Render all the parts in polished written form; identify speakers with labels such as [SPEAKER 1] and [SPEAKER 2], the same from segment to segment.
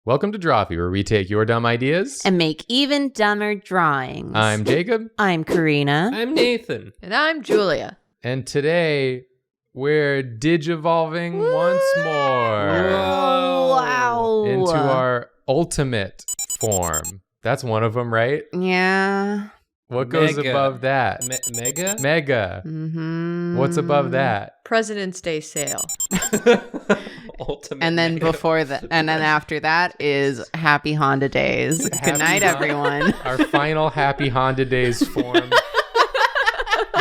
[SPEAKER 1] Welcome to Drawfee, where we take your dumb ideas
[SPEAKER 2] and make even dumber drawings.
[SPEAKER 1] I'm Jacob.
[SPEAKER 2] I'm Karina.
[SPEAKER 3] I'm Nathan.
[SPEAKER 4] And I'm Julia.
[SPEAKER 1] And today, we're digivolving once more
[SPEAKER 2] Oh, wow.
[SPEAKER 1] into our ultimate form. That's one of them, right?
[SPEAKER 2] Yeah.
[SPEAKER 1] What goes
[SPEAKER 3] Mega.
[SPEAKER 1] above that?
[SPEAKER 3] Mega?
[SPEAKER 1] Mega.
[SPEAKER 2] Mm-hmm.
[SPEAKER 1] What's above that?
[SPEAKER 4] President's Day sale.
[SPEAKER 3] Ultimate.
[SPEAKER 2] And then
[SPEAKER 3] mega.
[SPEAKER 2] before that, and then after that is Happy Honda Days. Good night, everyone.
[SPEAKER 1] Our final Happy Honda Days form.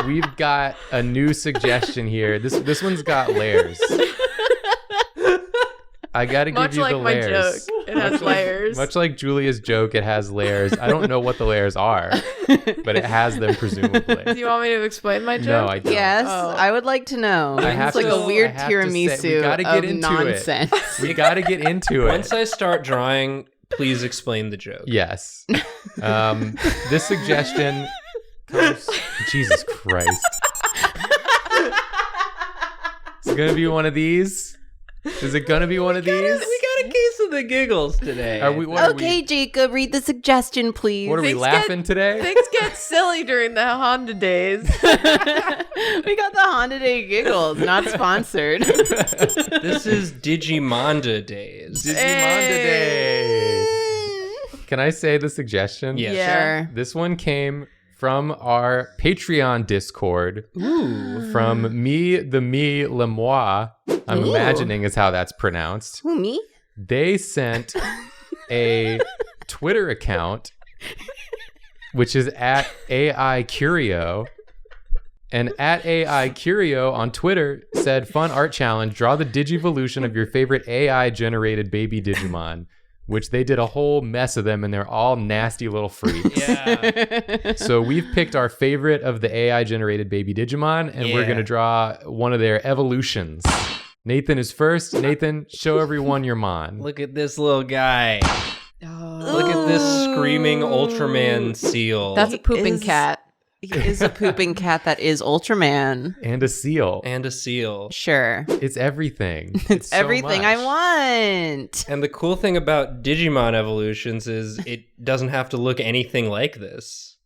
[SPEAKER 1] We've got a new suggestion here. This one's got layers. I gotta give
[SPEAKER 4] Much
[SPEAKER 1] you
[SPEAKER 4] like
[SPEAKER 1] the
[SPEAKER 4] my
[SPEAKER 1] layers.
[SPEAKER 4] joke. It has layers.
[SPEAKER 1] Much like Julia's joke, it has layers. I don't know what the layers are, but it has them presumably.
[SPEAKER 4] Do you want me to explain my
[SPEAKER 1] No,
[SPEAKER 4] joke?
[SPEAKER 1] I don't.
[SPEAKER 2] Yes,
[SPEAKER 4] Oh.
[SPEAKER 2] I would like to know.
[SPEAKER 1] I have
[SPEAKER 2] It's like
[SPEAKER 1] to-
[SPEAKER 2] a weird
[SPEAKER 1] I have to say- we
[SPEAKER 2] tiramisu
[SPEAKER 1] gotta get
[SPEAKER 2] of
[SPEAKER 1] into it.
[SPEAKER 2] nonsense.
[SPEAKER 1] We gotta get into it.
[SPEAKER 3] Once I start drawing, please explain the joke.
[SPEAKER 1] Yes. This suggestion comes... Jesus Christ. Is it gonna be one of these? Is it gonna be one of these?
[SPEAKER 3] We got a case of the giggles today.
[SPEAKER 2] Okay, Jacob, read the suggestion, please.
[SPEAKER 1] What are we
[SPEAKER 4] Things
[SPEAKER 1] laughing today?
[SPEAKER 4] Things get silly during the Honda Days.
[SPEAKER 2] We got the Honda Day giggles, not sponsored.
[SPEAKER 3] This is Digimonda days.
[SPEAKER 1] Digimon
[SPEAKER 4] Hey.
[SPEAKER 1] today. Can I say the suggestion?
[SPEAKER 3] Yes.
[SPEAKER 4] Yeah.
[SPEAKER 2] Sure.
[SPEAKER 1] This one came from our Patreon Discord.
[SPEAKER 3] Ooh.
[SPEAKER 1] From me, the me, le moi. I'm
[SPEAKER 2] Ooh.
[SPEAKER 1] imagining is how that's pronounced.
[SPEAKER 2] Who, me?
[SPEAKER 1] They sent a Twitter account, which is at AI Curio. And at AI Curio on Twitter said, fun art challenge, draw the digivolution of your favorite AI generated baby Digimon, which they did a whole mess of them and they're all nasty little freaks.
[SPEAKER 3] Yeah.
[SPEAKER 1] So we've picked our favorite of the AI generated baby Digimon and we're
[SPEAKER 3] Yeah.
[SPEAKER 1] going to draw one of their evolutions. Nathan is first. Nathan, show everyone your mon.
[SPEAKER 3] Look at this little guy.
[SPEAKER 4] Oh.
[SPEAKER 3] Look at this screaming Ultraman seal.
[SPEAKER 4] That's a pooping
[SPEAKER 2] Is-
[SPEAKER 4] cat.
[SPEAKER 2] He is a pooping cat that is Ultraman.
[SPEAKER 1] And a seal.
[SPEAKER 3] and a seal.
[SPEAKER 2] Sure.
[SPEAKER 1] It's everything.
[SPEAKER 2] It's
[SPEAKER 1] so
[SPEAKER 2] everything I
[SPEAKER 1] much.
[SPEAKER 2] want.
[SPEAKER 3] And the cool thing about Digimon evolutions is it doesn't have to look anything like this.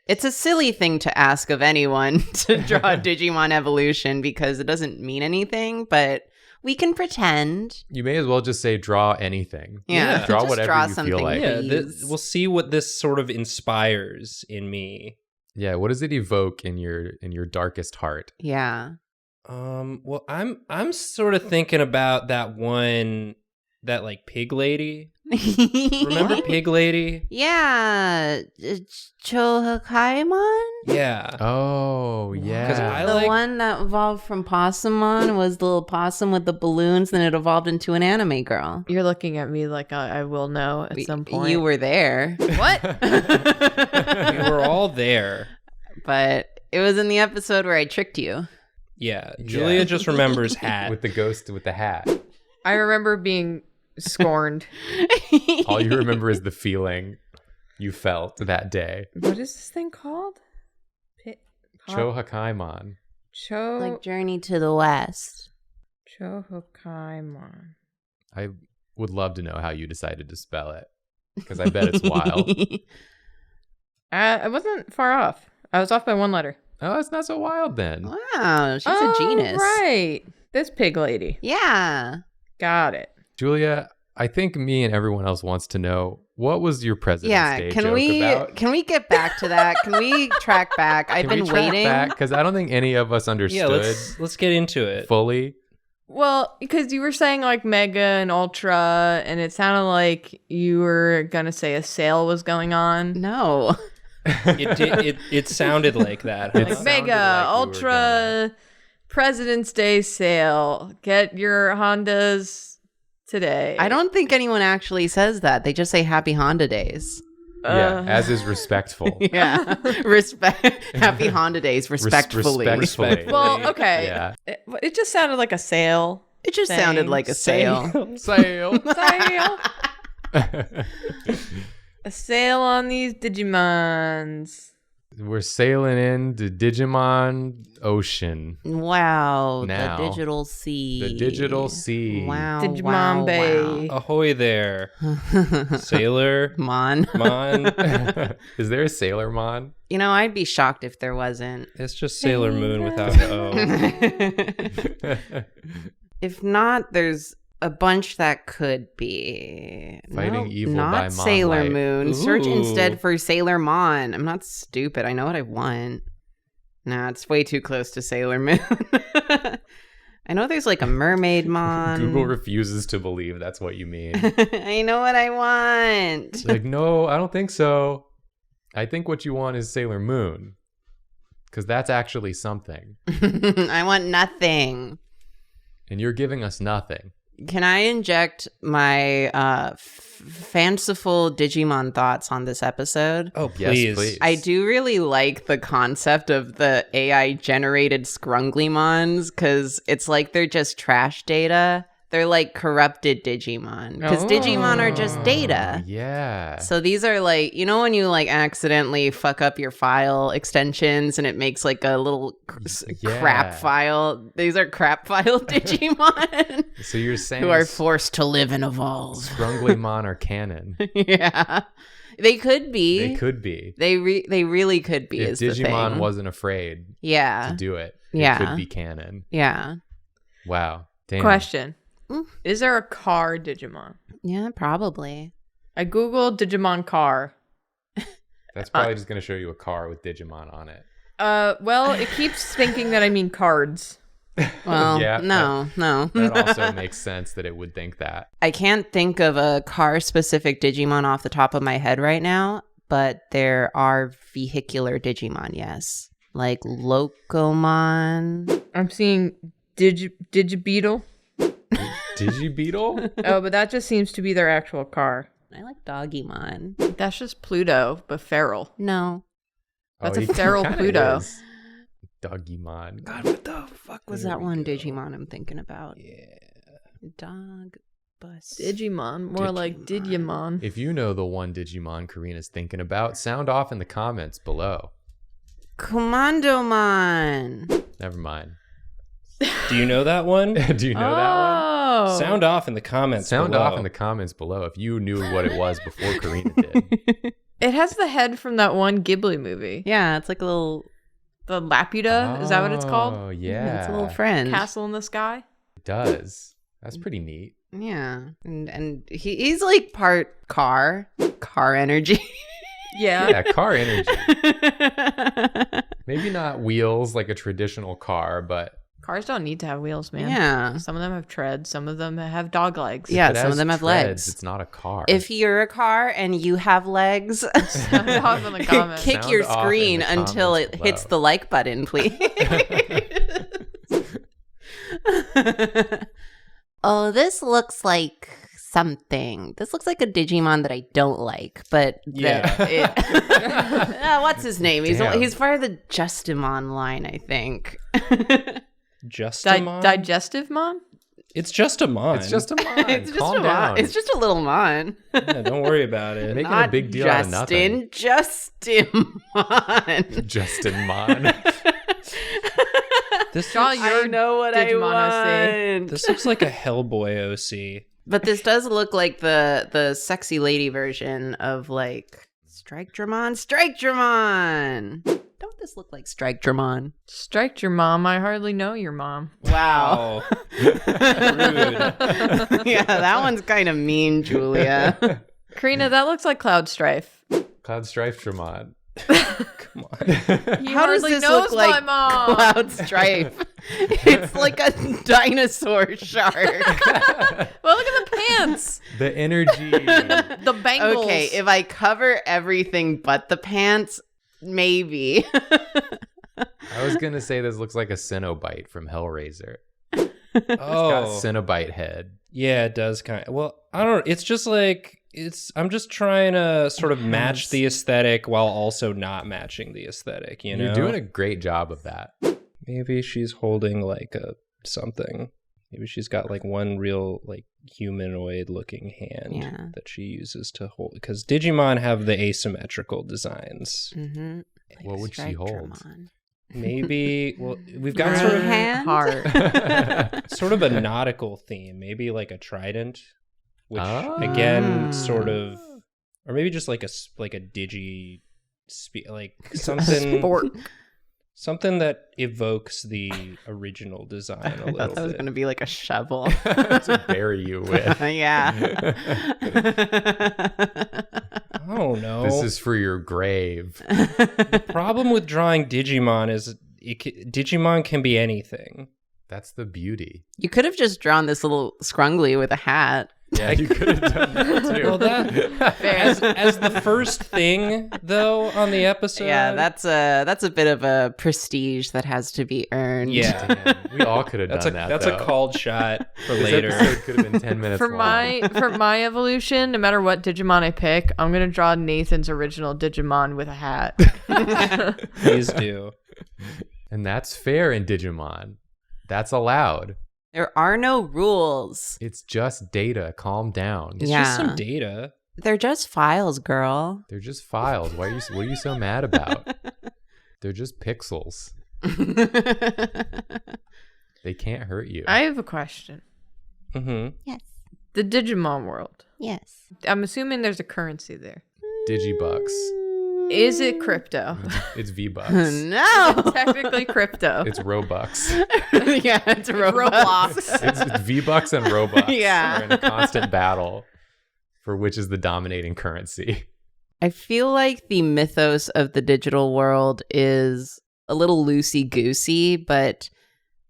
[SPEAKER 2] It's a silly thing to ask of anyone to draw a Digimon evolution because it doesn't mean anything, but we can pretend.
[SPEAKER 1] You may as well just say draw anything.
[SPEAKER 2] Yeah,
[SPEAKER 1] Draw
[SPEAKER 2] just
[SPEAKER 1] whatever
[SPEAKER 2] draw
[SPEAKER 1] you feel
[SPEAKER 2] something.
[SPEAKER 1] like.
[SPEAKER 3] Yeah,
[SPEAKER 2] Please.
[SPEAKER 3] we'll see what this sort of inspires in me.
[SPEAKER 1] Yeah, what does it evoke in your darkest heart?
[SPEAKER 2] Yeah.
[SPEAKER 3] Well, I'm sort of thinking about that like pig lady. Remember Pig Lady?
[SPEAKER 2] Yeah. Chohakaimon?
[SPEAKER 3] Yeah.
[SPEAKER 1] Oh,
[SPEAKER 3] 'Cause
[SPEAKER 1] yeah.
[SPEAKER 3] I
[SPEAKER 2] The
[SPEAKER 3] like-
[SPEAKER 2] one that evolved from Possumon was the little possum with the balloons, then it evolved into an anime girl.
[SPEAKER 4] You're looking at me like I will know at some point.
[SPEAKER 2] You were there.
[SPEAKER 4] What?
[SPEAKER 3] We were all there.
[SPEAKER 2] But it was in the episode where I tricked you.
[SPEAKER 3] Yeah. Julia just remembers hat.
[SPEAKER 1] With the ghost with the hat.
[SPEAKER 4] I remember being scorned.
[SPEAKER 1] All you remember is the feeling you felt that day.
[SPEAKER 4] What is this thing called?
[SPEAKER 1] Chohakaimon.
[SPEAKER 2] Like Journey to the West.
[SPEAKER 4] Chohokaimon.
[SPEAKER 1] I would love to know how you decided to spell it. Because I bet it's wild.
[SPEAKER 4] I wasn't far off. I was off by one letter.
[SPEAKER 1] Oh, it's not so wild then.
[SPEAKER 2] Wow, she's a genius.
[SPEAKER 4] Right. This pig lady.
[SPEAKER 2] Yeah.
[SPEAKER 4] Got it.
[SPEAKER 1] Julia, I think me and everyone else wants to know, what was your President's Day joke about?
[SPEAKER 2] Can we get back to that? Can we track back? I've been waiting.
[SPEAKER 1] Because I don't think any of us understood
[SPEAKER 3] Yeah, let's get into it.
[SPEAKER 1] fully.
[SPEAKER 4] Well, because you were saying like Mega and Ultra, and it sounded like you were going to say a sale was going on.
[SPEAKER 2] No.
[SPEAKER 3] It sounded like that.
[SPEAKER 1] It
[SPEAKER 3] Huh?
[SPEAKER 1] sounded
[SPEAKER 4] Mega,
[SPEAKER 1] like we were
[SPEAKER 4] Ultra, President's Day sale. Get your Hondas today.
[SPEAKER 2] I don't think anyone actually says that. They just say Happy Honda Days.
[SPEAKER 1] Yeah, as is respectful.
[SPEAKER 2] Yeah. Respect. Happy Honda Days, respectfully.
[SPEAKER 1] Respectfully.
[SPEAKER 4] Well, okay.
[SPEAKER 1] Yeah.
[SPEAKER 4] It just sounded like a sale.
[SPEAKER 2] It just
[SPEAKER 4] Thing.
[SPEAKER 2] sounded like a sale.
[SPEAKER 1] Sale.
[SPEAKER 4] Sale. A sale on these Digimons.
[SPEAKER 1] We're sailing into Digimon Ocean.
[SPEAKER 2] Wow,
[SPEAKER 1] Now.
[SPEAKER 2] the digital sea.
[SPEAKER 1] The digital sea.
[SPEAKER 2] Wow,
[SPEAKER 4] Digimon Bay.
[SPEAKER 3] Ahoy there, Sailor
[SPEAKER 2] Mon.
[SPEAKER 3] Mon.
[SPEAKER 1] Is there a Sailor Mon?
[SPEAKER 2] You know, I'd be shocked if there wasn't.
[SPEAKER 3] It's just Sailor Moon without an O.
[SPEAKER 2] If not, there's a bunch that could be.
[SPEAKER 1] Fighting evil
[SPEAKER 2] not
[SPEAKER 1] by
[SPEAKER 2] Sailor
[SPEAKER 1] Monlight.
[SPEAKER 2] Moon. Search
[SPEAKER 3] Ooh.
[SPEAKER 2] instead for Sailor Mon. I'm not stupid. I know what I want. Nah, it's way too close to Sailor Moon. I know there's like a mermaid Mon.
[SPEAKER 1] Google refuses to believe that's what you mean.
[SPEAKER 2] I know what I want.
[SPEAKER 1] It's like, no, I don't think so. I think what you want is Sailor Moon. Because that's actually something.
[SPEAKER 2] I want nothing.
[SPEAKER 1] And you're giving us nothing.
[SPEAKER 2] Can I inject my fanciful Digimon thoughts on this episode?
[SPEAKER 3] Oh,
[SPEAKER 1] Yes,
[SPEAKER 3] please.
[SPEAKER 1] please.
[SPEAKER 2] I do really like the concept of the AI generated Scrunglimons because it's like they're just trash data. They're like corrupted Digimon because
[SPEAKER 4] Oh.
[SPEAKER 2] Digimon are just data.
[SPEAKER 1] Yeah.
[SPEAKER 2] So these are like, you know, when you like accidentally fuck up your file extensions and it makes like a little
[SPEAKER 1] Yeah.
[SPEAKER 2] crap file. These are crap file Digimon
[SPEAKER 1] So you're saying
[SPEAKER 2] who are forced to live and evolve.
[SPEAKER 1] Scrunglimon are canon.
[SPEAKER 2] Yeah, they could be.
[SPEAKER 1] They could be.
[SPEAKER 2] They really could be.
[SPEAKER 1] If
[SPEAKER 2] Is the
[SPEAKER 1] Digimon
[SPEAKER 2] thing.
[SPEAKER 1] wasn't afraid
[SPEAKER 2] Yeah.
[SPEAKER 1] to do it,
[SPEAKER 2] Yeah.
[SPEAKER 1] it could be canon.
[SPEAKER 2] Yeah.
[SPEAKER 1] Wow. Damn.
[SPEAKER 4] Question.
[SPEAKER 2] Mm.
[SPEAKER 4] Is there a car Digimon?
[SPEAKER 2] Yeah. Probably.
[SPEAKER 4] I googled Digimon car.
[SPEAKER 1] That's probably just going to show you a car with Digimon on it.
[SPEAKER 4] Well, it keeps thinking that I mean cards.
[SPEAKER 2] Well,
[SPEAKER 1] Yeah,
[SPEAKER 2] no.
[SPEAKER 1] That also makes sense that it would think that.
[SPEAKER 2] I can't think of a car-specific Digimon off the top of my head right now, but there are vehicular Digimon. Yes, like Locomon.
[SPEAKER 4] I'm seeing Digibeetle.
[SPEAKER 1] Digibeetle?
[SPEAKER 4] Oh, but that just seems to be their actual car.
[SPEAKER 2] I like Doggymon.
[SPEAKER 4] That's just Pluto, but feral.
[SPEAKER 2] No.
[SPEAKER 4] That's a
[SPEAKER 1] he
[SPEAKER 4] feral
[SPEAKER 1] kinda
[SPEAKER 4] Pluto.
[SPEAKER 1] is. Doggymon.
[SPEAKER 2] God, what the fuck was
[SPEAKER 3] There
[SPEAKER 2] that
[SPEAKER 3] we
[SPEAKER 2] one
[SPEAKER 3] go.
[SPEAKER 2] Digimon I'm thinking about?
[SPEAKER 3] Yeah.
[SPEAKER 2] Dog bus.
[SPEAKER 4] Digimon, more like Digimon.
[SPEAKER 1] If you know the one Digimon Karina's thinking about, sound off in the comments below.
[SPEAKER 2] Commandomon.
[SPEAKER 1] Never mind.
[SPEAKER 3] Do you know that one?
[SPEAKER 1] Do you know that
[SPEAKER 4] Oh.
[SPEAKER 3] Sound off in the comments.
[SPEAKER 1] one? Sound
[SPEAKER 3] below.
[SPEAKER 1] off in the comments below if you knew what it was before Karina did.
[SPEAKER 4] It has the head from that one Ghibli movie.
[SPEAKER 2] Yeah, it's like a little.
[SPEAKER 4] The Laputa, is that what it's called?
[SPEAKER 1] Oh, yeah.
[SPEAKER 2] It's a little friend.
[SPEAKER 4] Castle in the Sky?
[SPEAKER 1] It does. That's pretty neat.
[SPEAKER 2] Yeah, and he's like part car energy.
[SPEAKER 4] Yeah.
[SPEAKER 1] Yeah, car energy. Maybe not wheels like a traditional car, but
[SPEAKER 4] Cars don't need to have wheels, man.
[SPEAKER 2] Yeah.
[SPEAKER 4] Some of them have treads. Some of them have dog legs.
[SPEAKER 2] Yeah,
[SPEAKER 1] if it
[SPEAKER 2] some of
[SPEAKER 1] has
[SPEAKER 2] them have
[SPEAKER 1] treads,
[SPEAKER 2] legs.
[SPEAKER 1] It's not a car.
[SPEAKER 2] If you're a car and you have legs,
[SPEAKER 4] Sound off in the comments.
[SPEAKER 2] kick
[SPEAKER 1] Sound
[SPEAKER 2] your
[SPEAKER 1] off in
[SPEAKER 2] screen
[SPEAKER 1] the
[SPEAKER 2] until
[SPEAKER 1] comments
[SPEAKER 2] it hits
[SPEAKER 1] below.
[SPEAKER 2] the like button, please. Oh, this looks like something. This looks like a Digimon that I don't like, but what's his name?
[SPEAKER 1] Damn.
[SPEAKER 2] He's part of the Justimon line, I think.
[SPEAKER 3] Just a mon?
[SPEAKER 4] Digestive Mon?
[SPEAKER 3] It's just a mon.
[SPEAKER 1] It's just a mon.
[SPEAKER 2] It's just
[SPEAKER 1] Calm
[SPEAKER 2] a
[SPEAKER 1] down.
[SPEAKER 2] mon. It's just a little mon.
[SPEAKER 3] Yeah, don't worry about it.
[SPEAKER 1] Making a
[SPEAKER 2] Not
[SPEAKER 1] big deal out of nothing.
[SPEAKER 2] Justimon.
[SPEAKER 1] Justin Mon.
[SPEAKER 3] This
[SPEAKER 4] Draw
[SPEAKER 3] looks,
[SPEAKER 4] your
[SPEAKER 2] I know what
[SPEAKER 4] Digimon
[SPEAKER 2] I want.
[SPEAKER 3] this looks like a Hellboy OC.
[SPEAKER 2] But this does look like the sexy lady version of like Strike Dramon. Don't this look like Strike Dramon?
[SPEAKER 4] Strike your mom. I hardly know your mom.
[SPEAKER 2] Wow.
[SPEAKER 3] Oh, rude.
[SPEAKER 2] Yeah, that one's kind of mean, Julia.
[SPEAKER 4] Karina, that looks like Cloud Strife.
[SPEAKER 1] Cloud Strife Dramon.
[SPEAKER 3] Come on.
[SPEAKER 4] He
[SPEAKER 2] How does
[SPEAKER 4] hardly
[SPEAKER 2] this
[SPEAKER 4] knows
[SPEAKER 2] look like
[SPEAKER 4] my mom.
[SPEAKER 2] Cloud Strife? It's like a dinosaur shark.
[SPEAKER 4] Well, look at the pants.
[SPEAKER 1] The energy.
[SPEAKER 4] The bangles.
[SPEAKER 2] Okay, if I cover everything but the pants, maybe.
[SPEAKER 1] I was going to say this looks like a Cenobite from Hellraiser. Got
[SPEAKER 3] Oh,
[SPEAKER 1] Cenobite head.
[SPEAKER 3] yeah, it does kind of. Well, I don't. It's just like I'm just trying to sort of match the aesthetic while also not matching the aesthetic. You know,
[SPEAKER 1] You're doing a great job of that.
[SPEAKER 3] Maybe she's holding like a something. Maybe she's got like one real like humanoid looking hand
[SPEAKER 2] Yeah.
[SPEAKER 3] that she uses to hold. Because Digimon have the asymmetrical designs.
[SPEAKER 2] Mm-hmm.
[SPEAKER 1] What would she hold?
[SPEAKER 3] Maybe, well, we've got
[SPEAKER 2] Right
[SPEAKER 3] sort of
[SPEAKER 2] hand?
[SPEAKER 4] Heart.
[SPEAKER 3] sort of a nautical theme, maybe like a trident, which again, sort of, or maybe just like a digi, like something, something that evokes the original design a
[SPEAKER 2] I
[SPEAKER 3] little
[SPEAKER 2] thought that was
[SPEAKER 3] bit.
[SPEAKER 2] going to be like a shovel.
[SPEAKER 1] To bury you with.
[SPEAKER 2] Yeah.
[SPEAKER 3] I don't know.
[SPEAKER 1] This is for your grave.
[SPEAKER 3] The problem with drawing Digimon is Digimon can be anything.
[SPEAKER 1] That's the beauty.
[SPEAKER 2] You could have just drawn this little scrungly with a hat.
[SPEAKER 1] Yeah, you could have done that too.
[SPEAKER 3] Well, that as the first thing though on the episode.
[SPEAKER 2] Yeah, that's a bit of a prestige that has to be earned.
[SPEAKER 3] Yeah.
[SPEAKER 1] Damn, we all could have
[SPEAKER 3] That's
[SPEAKER 1] done
[SPEAKER 3] a
[SPEAKER 1] that.
[SPEAKER 3] that's
[SPEAKER 1] though.
[SPEAKER 3] a called shot for
[SPEAKER 1] This
[SPEAKER 3] later.
[SPEAKER 1] episode could have been 10 minutes
[SPEAKER 4] For
[SPEAKER 1] long.
[SPEAKER 4] my evolution, no matter what Digimon I pick, I'm gonna draw Nathan's original Digimon with a hat.
[SPEAKER 3] Please do.
[SPEAKER 1] And that's fair in Digimon. That's allowed.
[SPEAKER 2] There are no rules.
[SPEAKER 1] It's just data. Calm down.
[SPEAKER 3] It's just some data.
[SPEAKER 2] They're just files, girl.
[SPEAKER 1] They're just files. What are you so mad about? They're just pixels. They can't hurt you.
[SPEAKER 4] I have a question.
[SPEAKER 3] Mm-hmm.
[SPEAKER 2] Yes.
[SPEAKER 4] The Digimon world.
[SPEAKER 2] Yes.
[SPEAKER 4] I'm assuming there's a currency there.
[SPEAKER 1] Digibucks.
[SPEAKER 4] Is it crypto?
[SPEAKER 1] It's V-Bucks.
[SPEAKER 2] No.
[SPEAKER 4] Technically crypto.
[SPEAKER 1] It's Robux.
[SPEAKER 2] Yeah, it's Roblox.
[SPEAKER 4] Roblox.
[SPEAKER 1] It's V-Bucks and Robux
[SPEAKER 2] Yeah.
[SPEAKER 1] are in a constant battle for which is the dominating currency.
[SPEAKER 2] I feel like the mythos of the digital world is a little loosey-goosey, but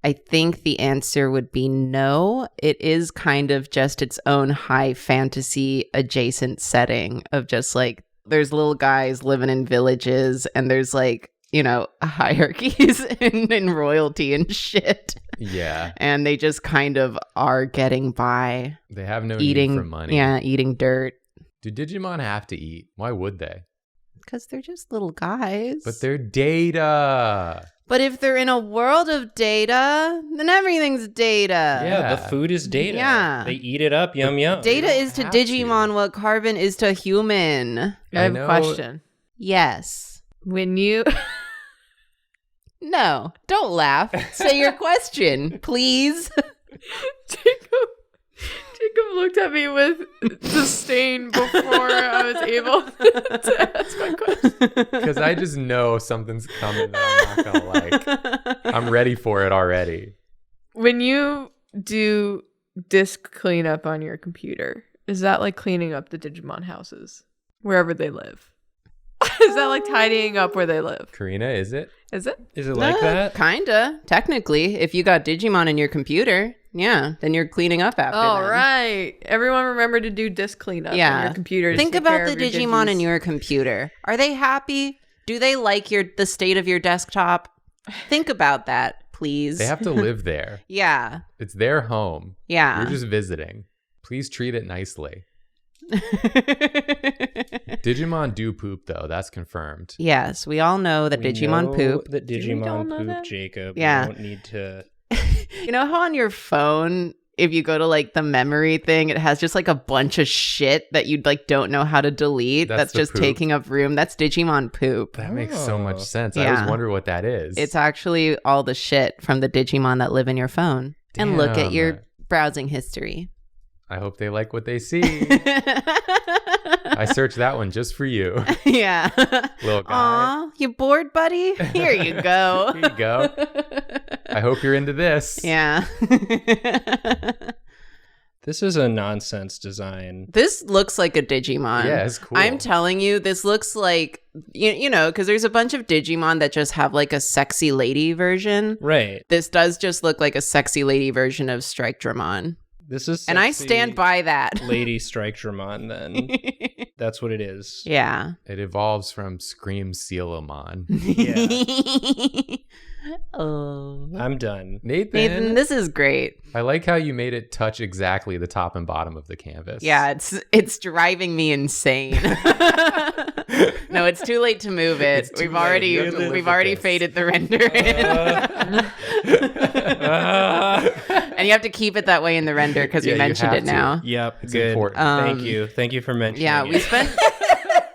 [SPEAKER 2] I think the answer would be no. It is kind of just its own high fantasy adjacent setting of just like, there's little guys living in villages and there's like, you know, hierarchies and royalty and shit.
[SPEAKER 1] Yeah.
[SPEAKER 2] And they just kind of are getting by
[SPEAKER 1] They have no
[SPEAKER 2] eating
[SPEAKER 1] need for money.
[SPEAKER 2] Yeah, eating dirt.
[SPEAKER 1] Do Digimon have to eat? Why would they?
[SPEAKER 2] Because they're just little guys.
[SPEAKER 1] But they're data.
[SPEAKER 2] But if they're in a world of data, then everything's data.
[SPEAKER 3] Yeah, the food is data.
[SPEAKER 2] Yeah.
[SPEAKER 3] They eat it up. Yum yum.
[SPEAKER 2] Data
[SPEAKER 1] don't
[SPEAKER 2] is to
[SPEAKER 1] have to.
[SPEAKER 2] Digimon what carbon is to human.
[SPEAKER 4] I
[SPEAKER 1] I
[SPEAKER 4] have
[SPEAKER 1] know-
[SPEAKER 4] a question.
[SPEAKER 2] Yes.
[SPEAKER 4] When you
[SPEAKER 2] No, don't laugh. Say your question, please.
[SPEAKER 4] Jacob looked at me with disdain before I was able to ask my question.
[SPEAKER 1] Because I just know something's coming that I'm not going to like. I'm ready for it already.
[SPEAKER 4] When you do disk cleanup on your computer, is that like cleaning up the Digimon houses wherever they live? Is that like tidying up where they live?
[SPEAKER 1] Karina, is it?
[SPEAKER 4] Is it?
[SPEAKER 3] Is it like that?
[SPEAKER 2] Kinda. Technically, if you got Digimon in your computer, yeah, then you're cleaning up after
[SPEAKER 4] All
[SPEAKER 2] them.
[SPEAKER 4] right. Everyone remember to do disk cleanup on
[SPEAKER 2] Yeah.
[SPEAKER 4] your computer. to
[SPEAKER 2] Think
[SPEAKER 4] take
[SPEAKER 2] about
[SPEAKER 4] care
[SPEAKER 2] the
[SPEAKER 4] of your
[SPEAKER 2] Digimon in
[SPEAKER 4] digis.
[SPEAKER 2] your computer. Are they happy? Do they like the state of your desktop? Think about that, please.
[SPEAKER 1] They have to live there.
[SPEAKER 2] Yeah.
[SPEAKER 1] It's their home.
[SPEAKER 2] Yeah.
[SPEAKER 1] You're just visiting. Please treat it nicely. Digimon do poop, though. That's confirmed.
[SPEAKER 2] Yes, we all know that
[SPEAKER 3] We
[SPEAKER 2] Digimon
[SPEAKER 3] know
[SPEAKER 2] poop.
[SPEAKER 3] That
[SPEAKER 4] we all
[SPEAKER 3] Digimon
[SPEAKER 4] know
[SPEAKER 3] poop,
[SPEAKER 4] that?
[SPEAKER 3] Jacob.
[SPEAKER 2] Yeah.
[SPEAKER 3] We don't need to.
[SPEAKER 2] You know how on your phone, if you go to like the memory thing, it has just like a bunch of shit that you like don't know how to delete.
[SPEAKER 1] That's
[SPEAKER 2] That's
[SPEAKER 1] the
[SPEAKER 2] just
[SPEAKER 1] poop.
[SPEAKER 2] taking up room. That's Digimon poop.
[SPEAKER 1] That makes so much
[SPEAKER 3] Oh.
[SPEAKER 1] sense. I
[SPEAKER 2] Yeah.
[SPEAKER 1] always wonder what that is.
[SPEAKER 2] It's actually all the shit from the Digimon that live in your phone. And look at your
[SPEAKER 1] Damn.
[SPEAKER 2] browsing history.
[SPEAKER 1] I hope they like what they see. I searched that one just for you,
[SPEAKER 2] Yeah.
[SPEAKER 1] little guy.
[SPEAKER 2] Aw, you bored, buddy? Here you go.
[SPEAKER 1] Here you go. I hope you're into this.
[SPEAKER 2] Yeah.
[SPEAKER 3] This is a nonsense design.
[SPEAKER 2] This looks like a Digimon.
[SPEAKER 1] Yeah, it's cool.
[SPEAKER 2] I'm telling you, this looks like, you know, because there's a bunch of Digimon that just have like a sexy lady version.
[SPEAKER 3] Right.
[SPEAKER 2] This does just look like a sexy lady version of Strike Dramon.
[SPEAKER 3] This is
[SPEAKER 2] And I
[SPEAKER 3] sexy
[SPEAKER 2] stand by that.
[SPEAKER 3] Lady Strike Dramon, then. That's what it is.
[SPEAKER 2] Yeah.
[SPEAKER 1] It evolves from Scream Sealamon.
[SPEAKER 3] Yeah.
[SPEAKER 2] Oh.
[SPEAKER 3] I'm done.
[SPEAKER 2] Nathan, this is great.
[SPEAKER 1] I like how you made it touch exactly the top and bottom of the canvas.
[SPEAKER 2] Yeah, it's driving me insane. No, it's too late to move it.
[SPEAKER 1] It's too
[SPEAKER 2] We've
[SPEAKER 1] late.
[SPEAKER 2] already
[SPEAKER 1] You have to live
[SPEAKER 2] we've
[SPEAKER 1] with
[SPEAKER 2] already
[SPEAKER 1] this.
[SPEAKER 2] faded the render in. And you have to keep it that way in the render because
[SPEAKER 1] Yeah,
[SPEAKER 2] we
[SPEAKER 1] you
[SPEAKER 2] mentioned
[SPEAKER 1] have
[SPEAKER 2] it
[SPEAKER 1] to.
[SPEAKER 2] now.
[SPEAKER 3] Yep.
[SPEAKER 1] It's
[SPEAKER 3] good.
[SPEAKER 1] important.
[SPEAKER 3] Thank you. Thank you for mentioning
[SPEAKER 2] Yeah,
[SPEAKER 3] it.
[SPEAKER 2] we spent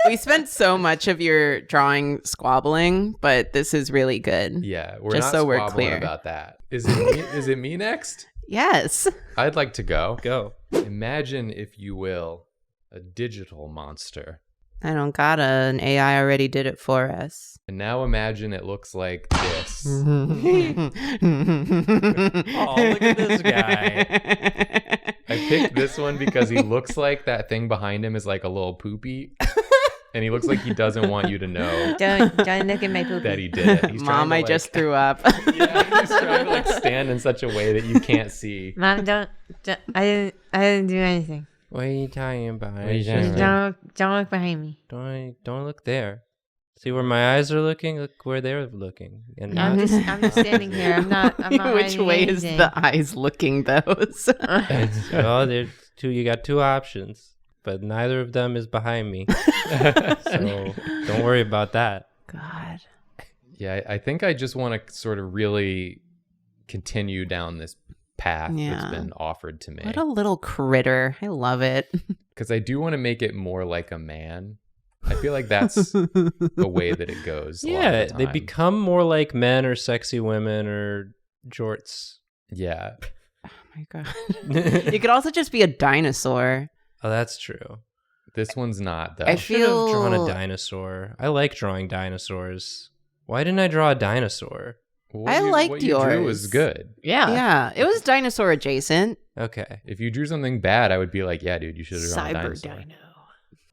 [SPEAKER 2] We spent so much of your drawing squabbling, but this is really good.
[SPEAKER 1] Yeah, we're
[SPEAKER 2] Just
[SPEAKER 1] not
[SPEAKER 2] so we're
[SPEAKER 1] squabbling
[SPEAKER 2] clear.
[SPEAKER 1] about that. Is it me next?
[SPEAKER 2] Yes.
[SPEAKER 1] I'd like to go.
[SPEAKER 3] Go.
[SPEAKER 1] Imagine, if you will, a digital monster.
[SPEAKER 2] I don't gotta. An AI already did it for us.
[SPEAKER 1] And now imagine it looks like this.
[SPEAKER 3] Oh, look at this guy.
[SPEAKER 1] I picked this one because he looks like that thing behind him is like a little poopy. And he looks like he doesn't want you to know
[SPEAKER 5] Don't look at my poopy.
[SPEAKER 1] that he did it. He's trying
[SPEAKER 2] Mom,
[SPEAKER 1] to,
[SPEAKER 2] I
[SPEAKER 1] like,
[SPEAKER 2] just threw up.
[SPEAKER 1] Yeah, he's trying to like stand in such a way that you can't see.
[SPEAKER 5] Mom, I didn't do anything.
[SPEAKER 3] What are you talking about?
[SPEAKER 5] Just don't look behind me.
[SPEAKER 3] Don't look there. See where my eyes are looking? Look where they're looking. And
[SPEAKER 5] I'm
[SPEAKER 3] not
[SPEAKER 5] just standing here. I'm not
[SPEAKER 2] Which
[SPEAKER 5] hiding
[SPEAKER 2] way is
[SPEAKER 5] anything.
[SPEAKER 2] the eyes looking, though?
[SPEAKER 3] well, there's two. You got two options, but neither of them is behind me. So don't worry about that.
[SPEAKER 2] God.
[SPEAKER 1] Yeah, I think I just want to sort of really continue down this path
[SPEAKER 2] Yeah.
[SPEAKER 1] that's been offered to me.
[SPEAKER 2] What a little critter. I love it.
[SPEAKER 1] Because I do want to make it more like a man. I feel like that's the way that it goes. a lot
[SPEAKER 3] Yeah,
[SPEAKER 1] of the
[SPEAKER 3] they
[SPEAKER 1] time.
[SPEAKER 3] become more like men or sexy women or jorts.
[SPEAKER 1] Yeah.
[SPEAKER 2] Oh my God. You could also just be a dinosaur.
[SPEAKER 3] Oh, that's true.
[SPEAKER 1] This one's not, though.
[SPEAKER 2] I
[SPEAKER 3] Should have drawn
[SPEAKER 2] feel-
[SPEAKER 3] a dinosaur. I like drawing dinosaurs. Why didn't I draw a dinosaur?
[SPEAKER 1] What
[SPEAKER 2] I liked
[SPEAKER 1] what you drew was
[SPEAKER 2] yours.
[SPEAKER 1] good.
[SPEAKER 4] Yeah.
[SPEAKER 2] Yeah, it was dinosaur adjacent.
[SPEAKER 3] Okay.
[SPEAKER 1] If you drew something bad, I would be like, yeah, dude, you should have drawn a
[SPEAKER 4] Cyber
[SPEAKER 1] dinosaur.
[SPEAKER 4] Dino.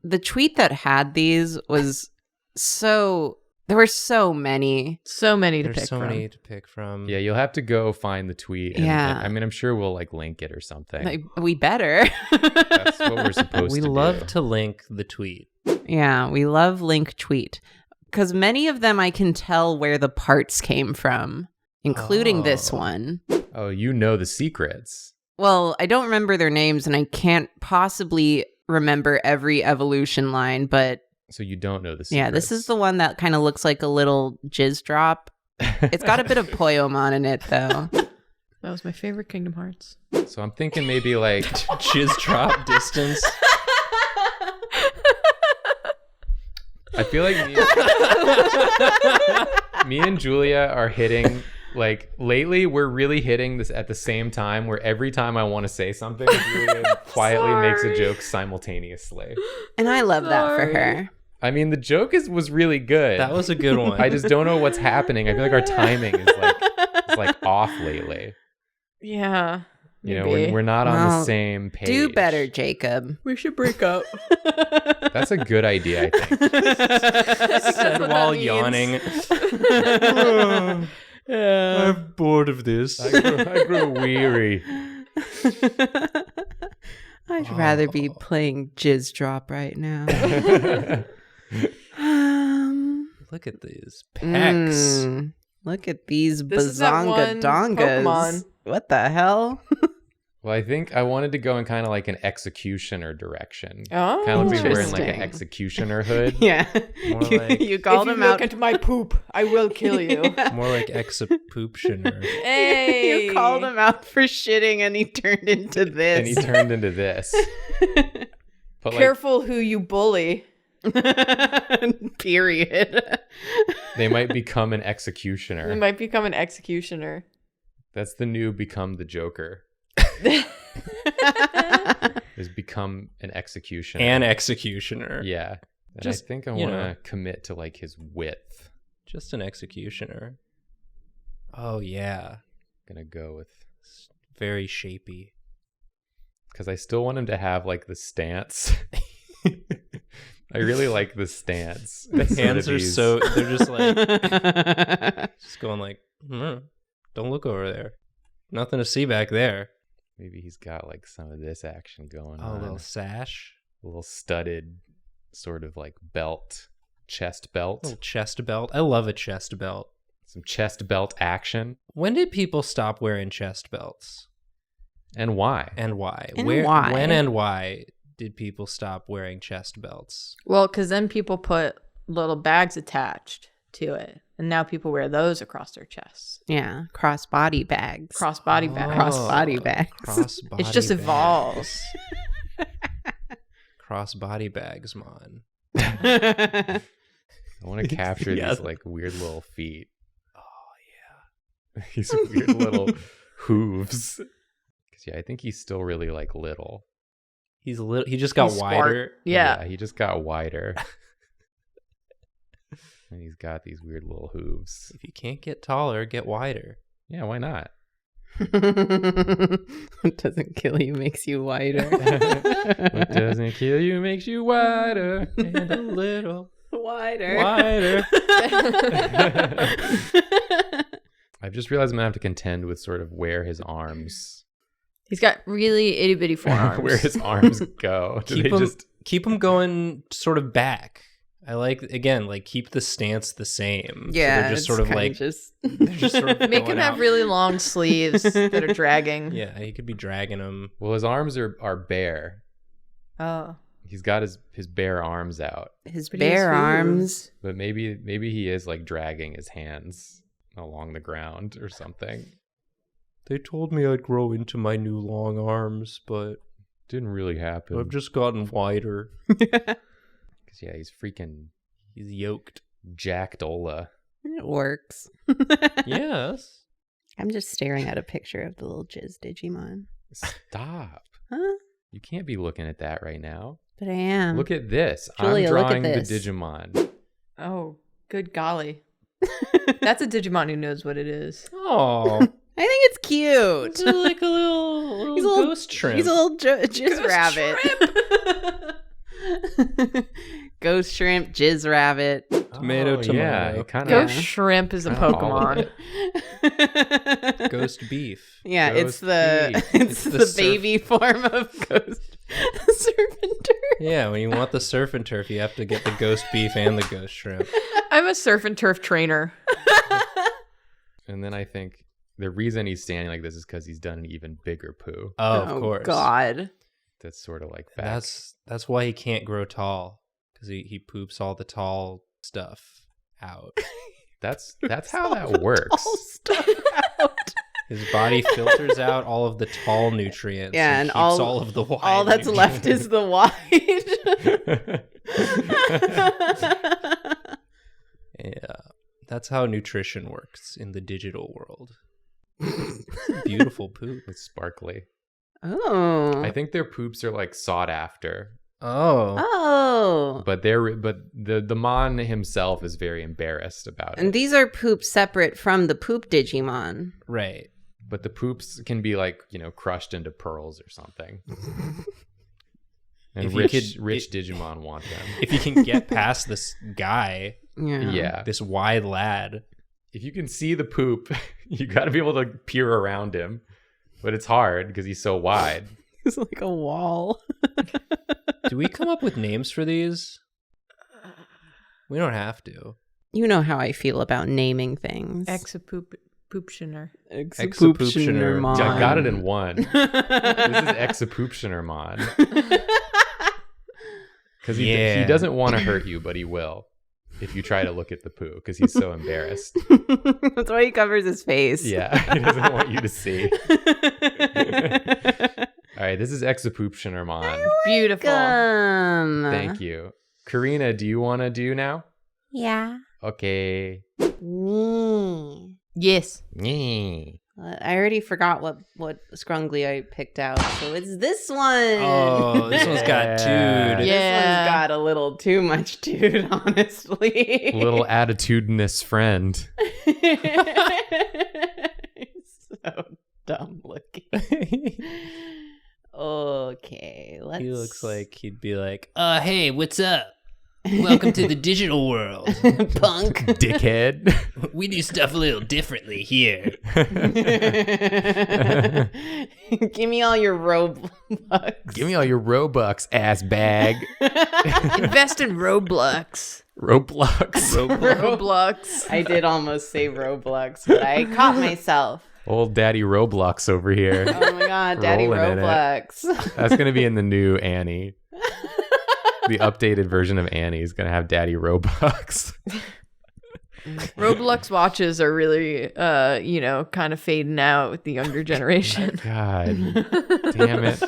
[SPEAKER 2] The tweet that had these was so. There were so many.
[SPEAKER 4] So many to
[SPEAKER 3] There's
[SPEAKER 4] pick
[SPEAKER 3] so
[SPEAKER 4] from.
[SPEAKER 3] many to pick from.
[SPEAKER 1] Yeah, you'll have to go find the tweet. And,
[SPEAKER 2] Yeah.
[SPEAKER 1] I mean, I'm sure we'll like link it or something.
[SPEAKER 2] Like, we better.
[SPEAKER 1] That's what we're supposed
[SPEAKER 3] We
[SPEAKER 1] to
[SPEAKER 3] love
[SPEAKER 1] do.
[SPEAKER 3] to link the tweet.
[SPEAKER 2] Yeah, we love link tweet because many of them I can tell where the parts came from, including this
[SPEAKER 3] Oh.
[SPEAKER 2] one.
[SPEAKER 1] Oh, you know the secrets.
[SPEAKER 2] Well, I don't remember their names and I can't possibly remember every evolution line, but
[SPEAKER 1] So you don't know the secrets.
[SPEAKER 2] yeah, this is the one that kind of looks like a little jizz drop. It's got a bit of Poyomon in it, though.
[SPEAKER 4] That was my favorite Kingdom Hearts.
[SPEAKER 1] So I'm thinking maybe like
[SPEAKER 3] Jizz drop distance.
[SPEAKER 1] I feel like me and Julia are hitting, like, lately we're really hitting this at the same time where every time I want to say something, Julia quietly makes a
[SPEAKER 4] Sorry.
[SPEAKER 1] joke simultaneously.
[SPEAKER 2] And I love that for
[SPEAKER 4] Sorry.
[SPEAKER 2] her.
[SPEAKER 1] I mean, the joke was really good.
[SPEAKER 3] That was a good one.
[SPEAKER 1] I just don't know what's happening. I feel like our timing is like off lately.
[SPEAKER 4] Yeah.
[SPEAKER 1] You know,
[SPEAKER 4] maybe.
[SPEAKER 1] we're not on the
[SPEAKER 2] Well,
[SPEAKER 1] same page.
[SPEAKER 2] Do better, Jacob.
[SPEAKER 4] We should break up.
[SPEAKER 1] That's a good idea, I think.
[SPEAKER 3] Said while yawning. I'm bored of this.
[SPEAKER 1] I grew weary.
[SPEAKER 2] I'd rather be playing Jizz Drop right now.
[SPEAKER 3] Look at these pecs.
[SPEAKER 2] Look at these
[SPEAKER 4] This is that
[SPEAKER 2] bazonga
[SPEAKER 4] one
[SPEAKER 2] dongas.
[SPEAKER 4] Pokemon.
[SPEAKER 2] What the hell?
[SPEAKER 1] Well, I think I wanted to go in kind of like an executioner direction.
[SPEAKER 4] Oh.
[SPEAKER 1] Kind of like we were in like an
[SPEAKER 2] Interesting.
[SPEAKER 1] executioner hood.
[SPEAKER 2] Yeah.
[SPEAKER 3] More
[SPEAKER 2] you,
[SPEAKER 3] like-
[SPEAKER 2] you called him out.
[SPEAKER 4] into my poop, I will kill you.
[SPEAKER 3] More like exapooptioner.
[SPEAKER 4] Hey.
[SPEAKER 2] You called him out for shitting and he turned into this.
[SPEAKER 1] And he turned into this. But like,
[SPEAKER 4] Careful who you bully.
[SPEAKER 2] Period.
[SPEAKER 1] they might become an
[SPEAKER 4] You
[SPEAKER 1] executioner.
[SPEAKER 4] might become an executioner.
[SPEAKER 1] That's the new become the Joker. Is become an executioner.
[SPEAKER 3] An executioner.
[SPEAKER 1] Yeah. And
[SPEAKER 3] Just,
[SPEAKER 1] I think I
[SPEAKER 3] you
[SPEAKER 1] want
[SPEAKER 3] know.
[SPEAKER 1] to commit to like his width.
[SPEAKER 3] Just an executioner. Oh, yeah.
[SPEAKER 1] Gonna go with,
[SPEAKER 3] It's very shapy.
[SPEAKER 1] because I still want him to have like the stance. I really like the stance.
[SPEAKER 3] The
[SPEAKER 1] Sort
[SPEAKER 3] hands
[SPEAKER 1] of
[SPEAKER 3] are
[SPEAKER 1] these-
[SPEAKER 3] so, they're just like, just going like, don't look over there. Nothing to see back there.
[SPEAKER 1] Maybe he's got like some of this action going
[SPEAKER 3] Oh, a
[SPEAKER 1] on.
[SPEAKER 3] little sash.
[SPEAKER 1] A little studded sort of like belt, chest belt.
[SPEAKER 3] Little chest belt. I love a chest belt.
[SPEAKER 1] Some chest belt action.
[SPEAKER 3] When did people stop wearing chest belts?
[SPEAKER 1] And why?
[SPEAKER 3] And why?
[SPEAKER 2] And why?
[SPEAKER 3] When and why did people stop wearing chest belts?
[SPEAKER 4] Well, because then people put little bags attached to it. And now people wear those across their chests.
[SPEAKER 2] Yeah, crossbody bags.
[SPEAKER 4] Crossbody bags.
[SPEAKER 2] Crossbody bags.
[SPEAKER 3] Crossbody
[SPEAKER 4] It's just
[SPEAKER 3] bags.
[SPEAKER 4] evolves.
[SPEAKER 3] Crossbody bags, man.
[SPEAKER 1] I want to capture
[SPEAKER 3] Yeah.
[SPEAKER 1] these like weird little feet. Oh yeah, these weird little hooves. Because I think he's still really like little.
[SPEAKER 3] He's little. He just got
[SPEAKER 4] He's
[SPEAKER 3] wider.
[SPEAKER 4] smart. Yeah.
[SPEAKER 1] He just got wider. And he's got these weird little hooves.
[SPEAKER 3] If you can't get taller, get wider.
[SPEAKER 1] Yeah, why not?
[SPEAKER 2] What doesn't kill you makes you wider.
[SPEAKER 1] What doesn't kill you makes you wider and a little
[SPEAKER 2] Wider.
[SPEAKER 1] wider. I've just realized I'm gonna have to contend with sort of where his arms,
[SPEAKER 4] He's got really itty bitty forearms.
[SPEAKER 1] where his arms go. Do they
[SPEAKER 3] Keep him going sort of back. I like, again, like keep the stance the same.
[SPEAKER 2] Yeah,
[SPEAKER 3] so they're just sort of like they're just sort of
[SPEAKER 4] Make him
[SPEAKER 3] going
[SPEAKER 4] have
[SPEAKER 3] out.
[SPEAKER 4] really long sleeves that are dragging.
[SPEAKER 3] Yeah, he could be dragging them.
[SPEAKER 1] Well, his arms are bare.
[SPEAKER 4] Oh.
[SPEAKER 1] He's got his bare arms out,
[SPEAKER 2] His
[SPEAKER 4] But he has
[SPEAKER 2] bare arms.
[SPEAKER 4] hooves.
[SPEAKER 1] but maybe he is like dragging his hands along the ground or something.
[SPEAKER 3] They told me I'd grow into my new long arms, but
[SPEAKER 1] Didn't really happen.
[SPEAKER 3] I've just gotten wider.
[SPEAKER 1] Because yeah, he's freaking
[SPEAKER 3] He's yoked.
[SPEAKER 1] jacked Ola.
[SPEAKER 2] It works.
[SPEAKER 3] Yes.
[SPEAKER 2] I'm just staring at a picture of the little jizz Digimon.
[SPEAKER 1] Stop.
[SPEAKER 2] Huh?
[SPEAKER 1] You can't be looking at that right now.
[SPEAKER 2] But I am.
[SPEAKER 1] Look at this.
[SPEAKER 2] Julia,
[SPEAKER 1] I'm
[SPEAKER 2] look at
[SPEAKER 1] drawing the
[SPEAKER 2] this.
[SPEAKER 1] Digimon.
[SPEAKER 4] Oh, good golly. That's a Digimon who knows what it is.
[SPEAKER 3] Oh,
[SPEAKER 2] I think it's cute.
[SPEAKER 3] it's like a little
[SPEAKER 2] He's a little-
[SPEAKER 3] ghost shrimp.
[SPEAKER 2] He's a little jizz rabbit. Ghost shrimp, jizz rabbit.
[SPEAKER 3] Tomato, tomato.
[SPEAKER 1] Yeah, it kind
[SPEAKER 4] Ghost
[SPEAKER 1] of.
[SPEAKER 4] Shrimp is a
[SPEAKER 1] Kinda all of
[SPEAKER 4] Pokemon.
[SPEAKER 1] it.
[SPEAKER 3] Ghost beef.
[SPEAKER 2] Yeah, it's
[SPEAKER 1] Ghost
[SPEAKER 2] the
[SPEAKER 1] beef.
[SPEAKER 2] it's
[SPEAKER 3] It's the
[SPEAKER 2] the
[SPEAKER 3] surf-
[SPEAKER 2] baby form of ghost serpenter.
[SPEAKER 3] Yeah, when you want the surf and turf, you have to get the ghost beef and the ghost shrimp.
[SPEAKER 4] I'm a surf and turf trainer.
[SPEAKER 1] And then I think the reason he's standing like this is because he's done an even bigger poo.
[SPEAKER 3] Oh, of course.
[SPEAKER 2] God.
[SPEAKER 1] That's sort of like back.
[SPEAKER 3] That's why he can't grow tall, because he poops all the tall stuff out.
[SPEAKER 1] That's how that works.
[SPEAKER 3] His body filters out all of the tall nutrients.
[SPEAKER 2] Yeah, and
[SPEAKER 3] keeps
[SPEAKER 2] all-
[SPEAKER 3] all of the wide.
[SPEAKER 2] All that's left
[SPEAKER 3] nutrients.
[SPEAKER 2] is the wide.
[SPEAKER 3] Yeah, that's how nutrition works in the digital world. Beautiful poop.
[SPEAKER 1] It's sparkly.
[SPEAKER 2] Oh.
[SPEAKER 1] I think their poops are like sought after,
[SPEAKER 3] Oh,
[SPEAKER 2] Oh.
[SPEAKER 1] but the Mon himself is very embarrassed about
[SPEAKER 2] And
[SPEAKER 1] it.
[SPEAKER 2] these are poops separate from the poop Digimon.
[SPEAKER 3] right.
[SPEAKER 1] But the poops can be like, crushed into pearls or something. And
[SPEAKER 3] If you
[SPEAKER 1] rich
[SPEAKER 3] could-
[SPEAKER 1] Digimon want them.
[SPEAKER 3] If you can get past this guy,
[SPEAKER 2] Yeah.
[SPEAKER 1] Yeah.
[SPEAKER 3] this wide lad.
[SPEAKER 1] If you can see the poop, you got to be able to peer around him. But it's hard because he's so wide.
[SPEAKER 2] It's like a wall.
[SPEAKER 3] Do we come up with names for these? We don't have to.
[SPEAKER 2] You know how I feel about naming things.
[SPEAKER 4] Exapooptioner.
[SPEAKER 2] Exapooptionermon.
[SPEAKER 1] I got it in one. This is Exapooptionermon. Because he
[SPEAKER 3] Yeah.
[SPEAKER 1] doesn't want to hurt you, but he will if you try to look at the poo because he's so embarrassed.
[SPEAKER 2] That's why he covers his face.
[SPEAKER 1] Yeah, he doesn't want you to see. All right, this is Exapooptionermon.
[SPEAKER 4] Beautiful.
[SPEAKER 1] Thank you. Karina, do you want to do now?
[SPEAKER 2] Yeah.
[SPEAKER 1] Okay.
[SPEAKER 2] Me.
[SPEAKER 4] Yes.
[SPEAKER 1] Nyeh.
[SPEAKER 2] I already forgot what scrungly I picked out, so it's this one.
[SPEAKER 3] Oh, this one's got
[SPEAKER 1] Yeah.
[SPEAKER 3] dude.
[SPEAKER 2] This
[SPEAKER 4] Yeah.
[SPEAKER 2] one's got a little too much dude, honestly.
[SPEAKER 1] Little attitudinous friend.
[SPEAKER 2] So dumb looking. Okay, let's.
[SPEAKER 3] He looks like he'd be like, hey, what's up? Welcome to the digital world.
[SPEAKER 2] punk.
[SPEAKER 1] Dickhead.
[SPEAKER 3] We do stuff a little differently here.
[SPEAKER 2] Give me all your Robux.
[SPEAKER 1] Give me all your Robux, ass bag.
[SPEAKER 4] Invest in Roblox.
[SPEAKER 1] Roblox.
[SPEAKER 4] Roblox.
[SPEAKER 2] I did almost say Roblox, but I caught myself.
[SPEAKER 1] Old Daddy Roblox over here.
[SPEAKER 2] Oh my god, Daddy
[SPEAKER 1] Rolling in it.
[SPEAKER 2] Roblox.
[SPEAKER 1] That's going to be in the new Annie. The updated version of Annie is going to have Daddy Robux.
[SPEAKER 4] Roblox watches are really, kind of fading out with the younger generation.
[SPEAKER 1] God damn it.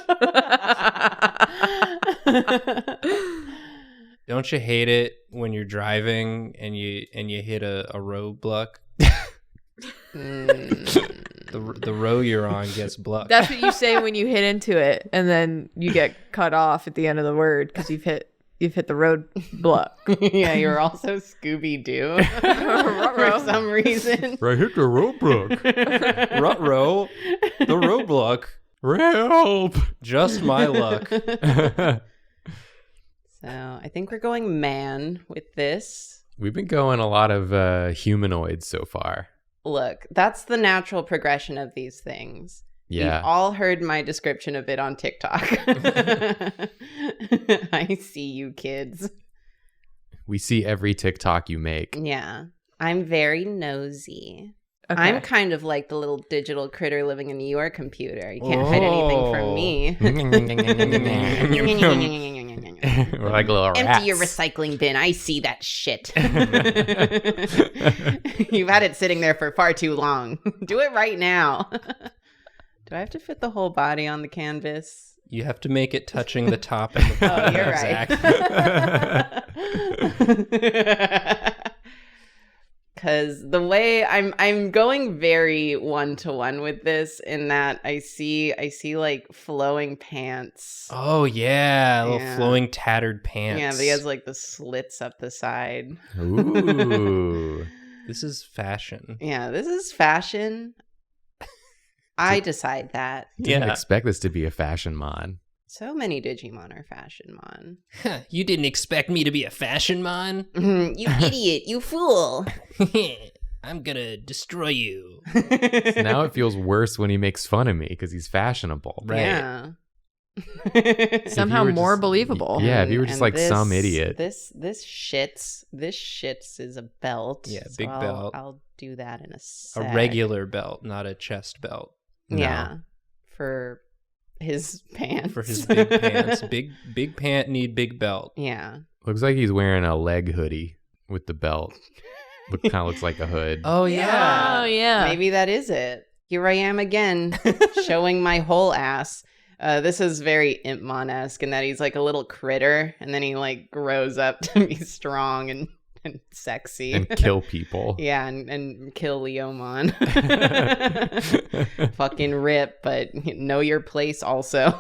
[SPEAKER 3] Don't don't you hate it when you're driving and you hit a roadblock? The row you're on gets blocked.
[SPEAKER 4] That's what you say when you hit into it, and then you get cut off at the end of the word because you've hit the road block.
[SPEAKER 2] Yeah, you're also Scooby-Doo for some reason.
[SPEAKER 1] I hit the roadblock.
[SPEAKER 3] Rut-row, the roadblock.
[SPEAKER 1] Help!
[SPEAKER 3] Just my luck.
[SPEAKER 2] So I think we're going man with this.
[SPEAKER 1] We've been going a lot of humanoids so far.
[SPEAKER 2] Look, that's the natural progression of these things.
[SPEAKER 1] Yeah.
[SPEAKER 2] You've all heard my description of it on TikTok. I see you kids.
[SPEAKER 1] We see every TikTok you make.
[SPEAKER 2] Yeah. I'm very nosy.
[SPEAKER 4] Okay.
[SPEAKER 2] I'm kind of like the little digital critter living in your computer. You can't hide anything from me.
[SPEAKER 1] We're like little rats.
[SPEAKER 2] Empty your recycling bin. I see that shit. You've had it sitting there for far too long. Do it right now. Do I have to fit the whole body on the canvas?
[SPEAKER 3] You have to make it touching the top and the bottom.
[SPEAKER 2] Oh, you're right. Because the way I'm going very one-to-one with this in that I see like flowing pants.
[SPEAKER 3] Oh, yeah. Little
[SPEAKER 2] Yeah.
[SPEAKER 3] flowing tattered pants.
[SPEAKER 2] Yeah, but he has like the slits up the side.
[SPEAKER 1] Ooh.
[SPEAKER 3] This is fashion.
[SPEAKER 2] Yeah, this is fashion. I decide that.
[SPEAKER 1] Didn't expect this to be a fashion mon.
[SPEAKER 2] So many Digimon are fashion mon.
[SPEAKER 3] You didn't expect me to be a fashion mon?
[SPEAKER 2] You idiot, you fool.
[SPEAKER 3] I'm gonna destroy you.
[SPEAKER 1] So now it feels worse when he makes fun of me because he's fashionable.
[SPEAKER 3] Right.
[SPEAKER 2] Yeah.
[SPEAKER 4] Somehow
[SPEAKER 1] were
[SPEAKER 4] more
[SPEAKER 1] just-
[SPEAKER 4] believable.
[SPEAKER 1] Yeah, if you were just
[SPEAKER 2] And
[SPEAKER 1] like
[SPEAKER 2] this-
[SPEAKER 1] some idiot.
[SPEAKER 2] This shits is a belt.
[SPEAKER 3] Yeah,
[SPEAKER 2] so
[SPEAKER 3] big belt.
[SPEAKER 2] I'll do that in a sec.
[SPEAKER 3] A regular belt, not a chest belt.
[SPEAKER 1] No.
[SPEAKER 2] Yeah. For his pants.
[SPEAKER 3] For his big pants. Big pant need big belt.
[SPEAKER 2] Yeah.
[SPEAKER 1] Looks like he's wearing a leg hoodie with the belt. Kind of looks like a hood.
[SPEAKER 3] Oh,
[SPEAKER 4] Oh yeah.
[SPEAKER 2] Maybe that is it. Here I am again, showing my whole ass. This is very Impmon-esque in that he's like a little critter, and then he like grows up to be strong and sexy.
[SPEAKER 1] And kill people.
[SPEAKER 2] Yeah, and kill Leomon. Fucking rip, but know your place also.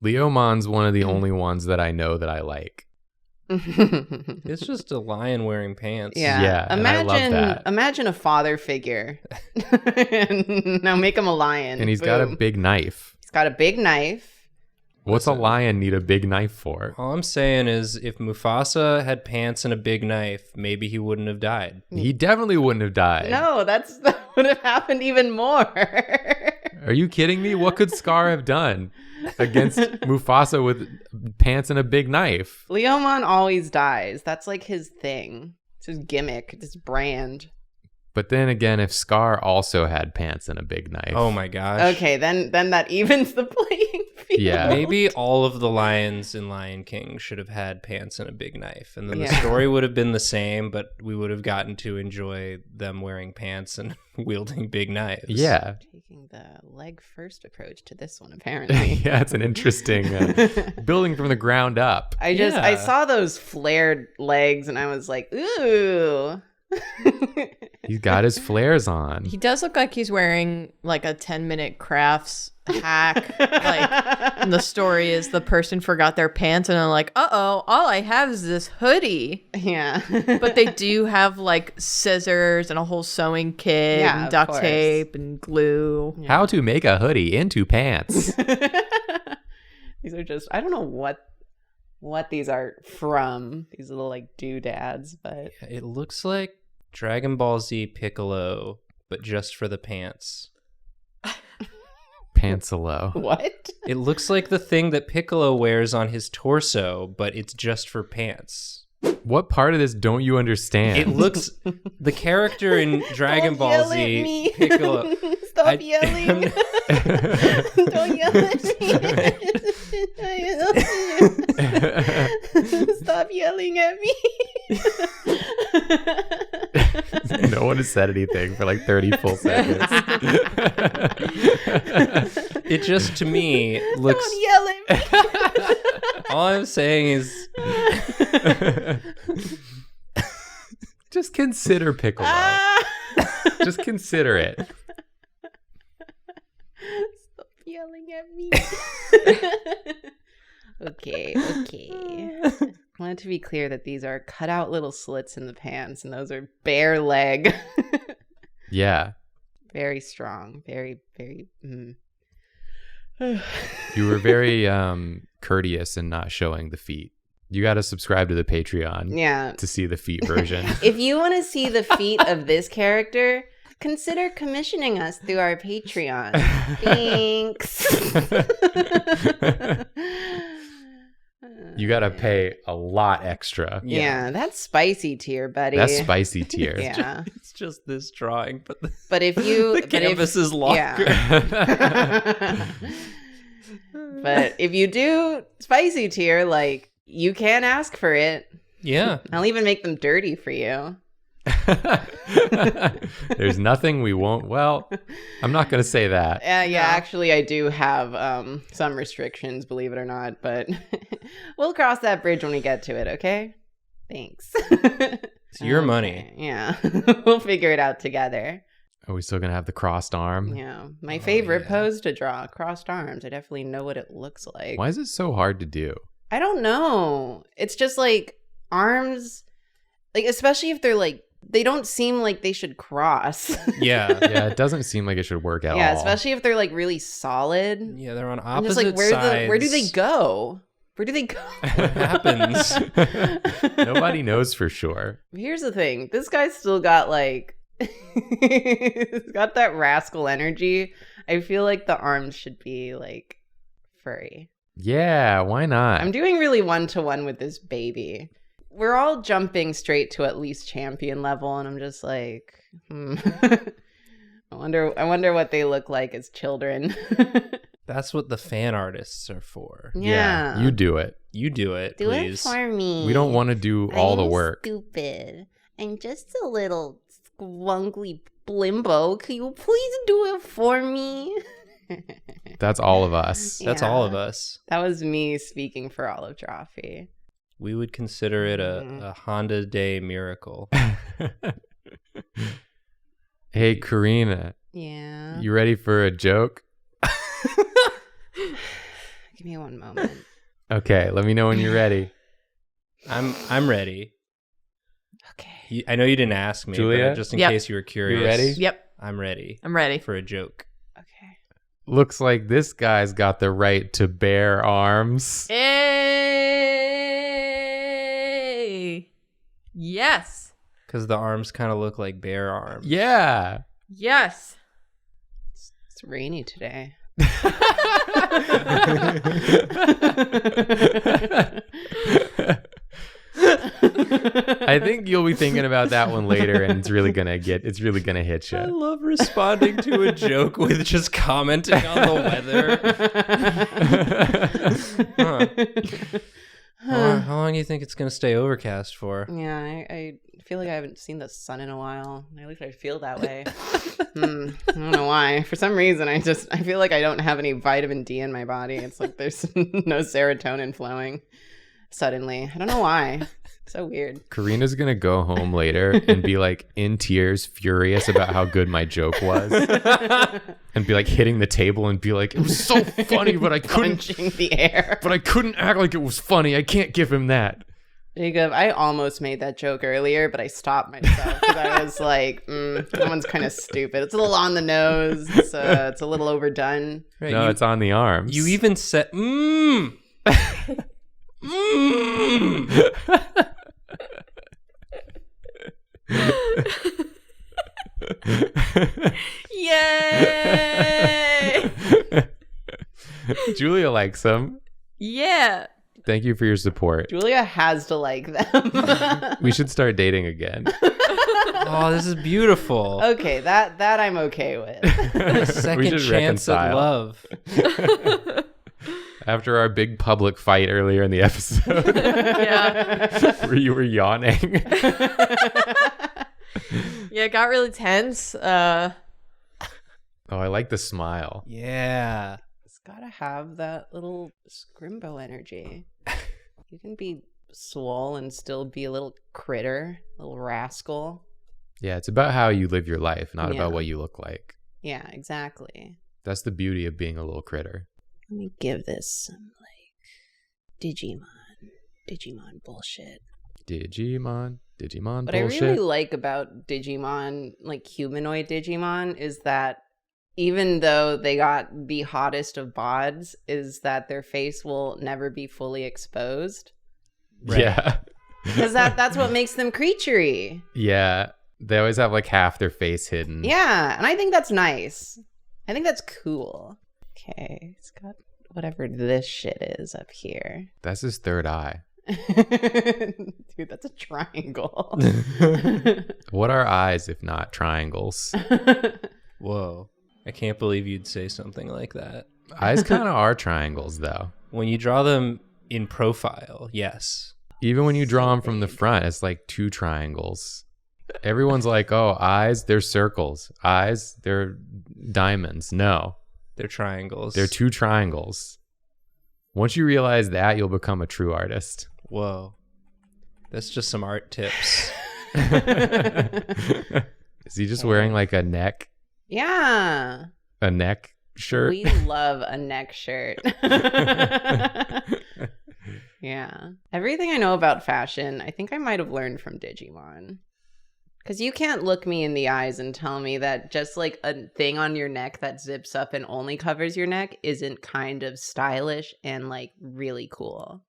[SPEAKER 1] Leomon's one of the only ones that I know that I like.
[SPEAKER 3] It's just a lion wearing pants.
[SPEAKER 1] Yeah, and I love that.
[SPEAKER 2] Imagine a father figure. Now make him a lion.
[SPEAKER 1] And he's got a
[SPEAKER 2] Boom.
[SPEAKER 1] big knife.
[SPEAKER 2] He's got a big knife.
[SPEAKER 1] What's a lion need a big knife for?
[SPEAKER 3] All I'm saying is if Mufasa had pants and a big knife, maybe he wouldn't have died.
[SPEAKER 1] He definitely wouldn't have died.
[SPEAKER 2] No, that would have happened even more.
[SPEAKER 1] Are you kidding me? What could Scar have done against Mufasa with pants and a big knife?
[SPEAKER 2] Leomon always dies. That's like his thing. It's his gimmick, his brand.
[SPEAKER 1] But then again, if Scar also had pants and a big knife.
[SPEAKER 3] Oh my gosh.
[SPEAKER 2] Okay, then that evens the playing field.
[SPEAKER 1] Yeah.
[SPEAKER 3] Maybe all of the lions in Lion King should have had pants and a big knife. And then the
[SPEAKER 2] Yeah.
[SPEAKER 3] story would have been the same, but we would have gotten to enjoy them wearing pants and wielding big knives.
[SPEAKER 1] Yeah.
[SPEAKER 2] Taking the leg first approach to this one, apparently.
[SPEAKER 1] Yeah, it's an interesting building from the ground up.
[SPEAKER 2] I
[SPEAKER 3] Yeah.
[SPEAKER 2] saw those flared legs and I was like, ooh.
[SPEAKER 1] He's got his flares on.
[SPEAKER 4] He does look like he's wearing like a 10-minute crafts hack. Like, and the story is the person forgot their pants and they're like, uh-oh, all I have is this hoodie.
[SPEAKER 2] Yeah.
[SPEAKER 4] But they do have like scissors and a whole sewing kit
[SPEAKER 2] Yeah,
[SPEAKER 4] and
[SPEAKER 2] of
[SPEAKER 4] duct
[SPEAKER 2] course.
[SPEAKER 4] tape and glue.
[SPEAKER 1] How to make a hoodie into pants.
[SPEAKER 2] These are just, I don't know what these are from. These little like doodads, but
[SPEAKER 3] It looks like Dragon Ball Z Piccolo, but just for the pants.
[SPEAKER 1] Pantsalo.
[SPEAKER 2] what?
[SPEAKER 3] It looks like the thing that Piccolo wears on his torso, but it's just for pants.
[SPEAKER 1] What part of this don't you understand?
[SPEAKER 3] It looks the character in Dragon
[SPEAKER 2] Don't
[SPEAKER 3] Ball
[SPEAKER 2] yell at
[SPEAKER 3] Z
[SPEAKER 2] me.
[SPEAKER 3] Piccolo.
[SPEAKER 2] Stop yelling. Don't yell at me. Stop yelling at me.
[SPEAKER 1] No one has said anything for like 30 full seconds.
[SPEAKER 3] It just to me looks.
[SPEAKER 2] Don't yell at me.
[SPEAKER 3] All I'm saying is,
[SPEAKER 1] Just consider Piccolo. Just consider it.
[SPEAKER 2] Stop yelling at me. Okay. I wanted to be clear that these are cut out little slits in the pants, and those are bare leg.
[SPEAKER 1] Yeah.
[SPEAKER 2] Very strong. Very, very.
[SPEAKER 1] You were very courteous in not showing the feet. You got to subscribe to the Patreon
[SPEAKER 2] Yeah.
[SPEAKER 1] to see the feet version.
[SPEAKER 2] If you want to see the feet of this character, consider commissioning us through our Patreon. Thanks.
[SPEAKER 1] You got to pay a lot extra.
[SPEAKER 2] Yeah, that's spicy tier, buddy.
[SPEAKER 1] That's spicy tier.
[SPEAKER 2] Yeah.
[SPEAKER 3] it's just this drawing, but
[SPEAKER 2] But if you
[SPEAKER 3] the canvas is longer.
[SPEAKER 2] Yeah. But if you do spicy tier, like, you can ask for it.
[SPEAKER 3] Yeah.
[SPEAKER 2] I'll even make them dirty for you.
[SPEAKER 1] There's nothing we won't. Well, I'm not going to say that.
[SPEAKER 2] Actually, I do have some restrictions, believe it or not, but we'll cross that bridge when we get to it, okay? Thanks.
[SPEAKER 3] It's your money.
[SPEAKER 2] Yeah. We'll figure it out together.
[SPEAKER 1] Are we still going to have the crossed arm?
[SPEAKER 2] Yeah. My favorite pose to draw, crossed arms. I definitely know what it looks like.
[SPEAKER 1] Why is it so hard to do?
[SPEAKER 2] I don't know. It's just like arms, like, especially if they're like, they don't seem like they should cross.
[SPEAKER 3] Yeah.
[SPEAKER 1] Yeah, it doesn't seem like it should work at all.
[SPEAKER 2] Yeah, especially if they're like really solid.
[SPEAKER 3] Yeah, they're on
[SPEAKER 2] I'm just
[SPEAKER 3] opposite
[SPEAKER 2] like,
[SPEAKER 3] sides.
[SPEAKER 2] where do they go? Where do they go?
[SPEAKER 3] What happens?
[SPEAKER 1] Nobody knows for sure.
[SPEAKER 2] Here's the thing. This guy's still got like, he's got that rascal energy. I feel like the arms should be like furry.
[SPEAKER 1] Yeah, why not?
[SPEAKER 2] I'm doing really 1-to-1 with this baby. We're all jumping straight to at least champion level, and I'm just like, I wonder what they look like as children.
[SPEAKER 3] That's what the fan artists are for.
[SPEAKER 2] Yeah.
[SPEAKER 1] You do it.
[SPEAKER 3] You do it,
[SPEAKER 2] Do
[SPEAKER 3] please.
[SPEAKER 2] it for me.
[SPEAKER 1] We don't want to do all the work.
[SPEAKER 2] Stupid. I'm just a little squungly blimbo. Can you please do it for me?
[SPEAKER 1] That's all of us.
[SPEAKER 3] That's all of us.
[SPEAKER 2] That was me speaking for all of Drawfee.
[SPEAKER 3] We would consider it a Honda Day miracle.
[SPEAKER 1] Hey, Karina.
[SPEAKER 2] Yeah.
[SPEAKER 1] You ready for a joke?
[SPEAKER 2] Give me one moment.
[SPEAKER 1] Okay, let me know when you're ready.
[SPEAKER 3] I'm ready.
[SPEAKER 2] Okay.
[SPEAKER 3] I know you didn't ask me,
[SPEAKER 1] Julia?
[SPEAKER 3] but just in
[SPEAKER 4] Yep.
[SPEAKER 3] case you were curious.
[SPEAKER 1] You ready?
[SPEAKER 4] Yep,
[SPEAKER 3] I'm ready
[SPEAKER 4] I'm ready.
[SPEAKER 3] for a joke.
[SPEAKER 2] Okay.
[SPEAKER 1] Looks like this guy's got the right to bear arms.
[SPEAKER 4] Hey! Yes.
[SPEAKER 3] Because the arms kind of look like bear arms.
[SPEAKER 1] Yeah.
[SPEAKER 4] Yes.
[SPEAKER 2] It's rainy today.
[SPEAKER 1] I think you'll be thinking about that one later, and it's really gonna hit
[SPEAKER 3] I
[SPEAKER 1] you.
[SPEAKER 3] love responding to a joke with just commenting on the weather. How long do you think it's going to stay overcast for?
[SPEAKER 2] Yeah, I feel like I haven't seen the sun in a while. At least I feel that way. I don't know why. For some reason, I feel like I don't have any vitamin D in my body. It's like there's no serotonin flowing suddenly. I don't know why. So weird.
[SPEAKER 1] Karina's gonna go home later and be like in tears, furious about how good my joke was, and be like hitting the table and be like, "It was so funny, but I couldn't,
[SPEAKER 2] Punching the air.
[SPEAKER 1] but I couldn't act like it was funny. I can't give him that."
[SPEAKER 2] Jacob, I almost made that joke earlier, but I stopped myself because I was like, that one's kind of stupid. It's a little on the nose. It's a little overdone.
[SPEAKER 3] Right,
[SPEAKER 1] No, it's on the arms.
[SPEAKER 3] You even said,
[SPEAKER 4] Yay!
[SPEAKER 1] Julia likes them.
[SPEAKER 4] Yeah.
[SPEAKER 1] Thank you for your support.
[SPEAKER 2] Julia has to like them.
[SPEAKER 1] We should start dating again.
[SPEAKER 3] Oh, this is beautiful.
[SPEAKER 2] Okay, that I'm okay with.
[SPEAKER 3] A second
[SPEAKER 1] should
[SPEAKER 3] chance at
[SPEAKER 1] reconcile.
[SPEAKER 3] love.
[SPEAKER 1] After our big public fight earlier in the episode,
[SPEAKER 4] Yeah.
[SPEAKER 1] where you were yawning.
[SPEAKER 4] Yeah, it got really tense.
[SPEAKER 1] Oh, I like the smile.
[SPEAKER 3] Yeah.
[SPEAKER 2] gotta have that little scrimbo energy. You can be swole and still be a little critter, little rascal.
[SPEAKER 1] Yeah, it's about how you live your life, not
[SPEAKER 2] Yeah.
[SPEAKER 1] about what you look like.
[SPEAKER 2] Yeah, exactly.
[SPEAKER 1] That's the beauty of being a little critter.
[SPEAKER 2] Let me give this some, Digimon bullshit.
[SPEAKER 1] Digimon
[SPEAKER 2] What
[SPEAKER 1] bullshit.
[SPEAKER 2] I really like about Digimon, humanoid Digimon, is that even though they got the hottest of bods, is that their face will never be fully exposed.
[SPEAKER 3] Right.
[SPEAKER 1] Yeah.
[SPEAKER 2] Because that's what makes them creaturey.
[SPEAKER 1] Yeah. They always have half their face hidden.
[SPEAKER 2] Yeah, and I think that's nice. I think that's cool. Okay, it's got whatever this shit is up here.
[SPEAKER 1] That's his third eye.
[SPEAKER 2] Dude, that's a triangle.
[SPEAKER 1] What are eyes if not triangles?
[SPEAKER 3] Whoa. I can't believe you'd say something like that.
[SPEAKER 1] Eyes kind of are triangles, though.
[SPEAKER 3] When you draw them in profile, yes.
[SPEAKER 1] Even when you draw them from the front, it's like two triangles. Everyone's like, oh, eyes, they're circles. Eyes, they're diamonds. No,
[SPEAKER 3] They're triangles.
[SPEAKER 1] they're two triangles. Once you realize that, you'll become a true artist.
[SPEAKER 3] Whoa. That's just some art tips.
[SPEAKER 1] Is he just wearing a neck
[SPEAKER 2] Yeah.
[SPEAKER 1] shirt?
[SPEAKER 2] We love a neck shirt. Yeah. Everything I know about fashion, I think I might have learned from Digimon. Because you can't look me in the eyes and tell me that just a thing on your neck that zips up and only covers your neck isn't kind of stylish and really cool.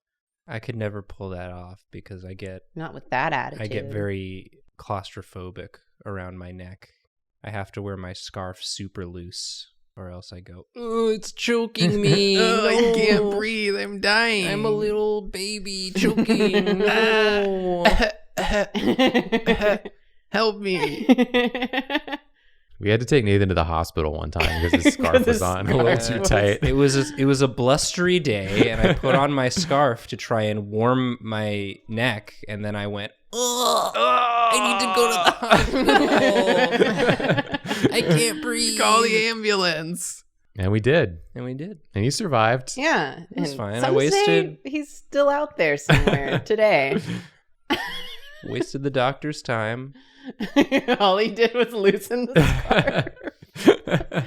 [SPEAKER 3] I could never pull that off because I get
[SPEAKER 2] Not with that attitude.
[SPEAKER 3] I get very claustrophobic around my neck. I have to wear my scarf super loose or else I go, oh, it's choking me.
[SPEAKER 1] I can't
[SPEAKER 3] No.
[SPEAKER 1] breathe. I'm dying.
[SPEAKER 3] I'm a little baby choking. No.
[SPEAKER 1] Help me. We had to take Nathan to the hospital one time because his scarf was on a little too tight.
[SPEAKER 3] It was a blustery day, and I put on my scarf to try and warm my neck, and then I went, oh, I need to go to the hospital. I can't breathe.
[SPEAKER 1] Call the ambulance. And we did.
[SPEAKER 3] And we did.
[SPEAKER 1] And he survived.
[SPEAKER 2] Yeah.
[SPEAKER 3] It's
[SPEAKER 2] and
[SPEAKER 3] fine. I
[SPEAKER 2] some
[SPEAKER 3] wasted-
[SPEAKER 2] say he's still out there somewhere today.
[SPEAKER 3] Wasted the doctor's time.
[SPEAKER 2] All he did was loosen the scarf.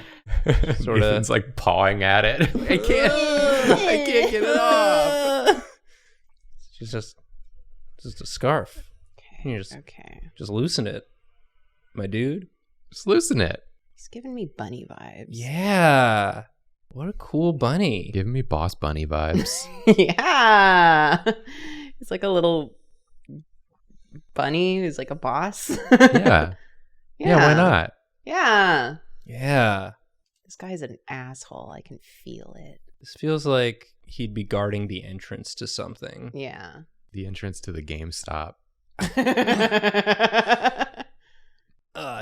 [SPEAKER 3] Sorta-
[SPEAKER 1] Nathan's pawing at it. I can't get it off.
[SPEAKER 3] It's just a scarf.
[SPEAKER 2] Okay.
[SPEAKER 3] You just loosen it, my dude.
[SPEAKER 1] Just loosen it.
[SPEAKER 2] He's giving me bunny vibes.
[SPEAKER 3] Yeah. What a cool bunny.
[SPEAKER 1] Giving me Boss Bunny vibes.
[SPEAKER 2] Yeah. He's like a little bunny who's like a boss.
[SPEAKER 1] Yeah. Yeah, why not?
[SPEAKER 2] Yeah.
[SPEAKER 3] Yeah.
[SPEAKER 2] This guy's an asshole. I can feel it.
[SPEAKER 3] This feels like he'd be guarding the entrance to something.
[SPEAKER 2] Yeah.
[SPEAKER 1] The entrance to the GameStop.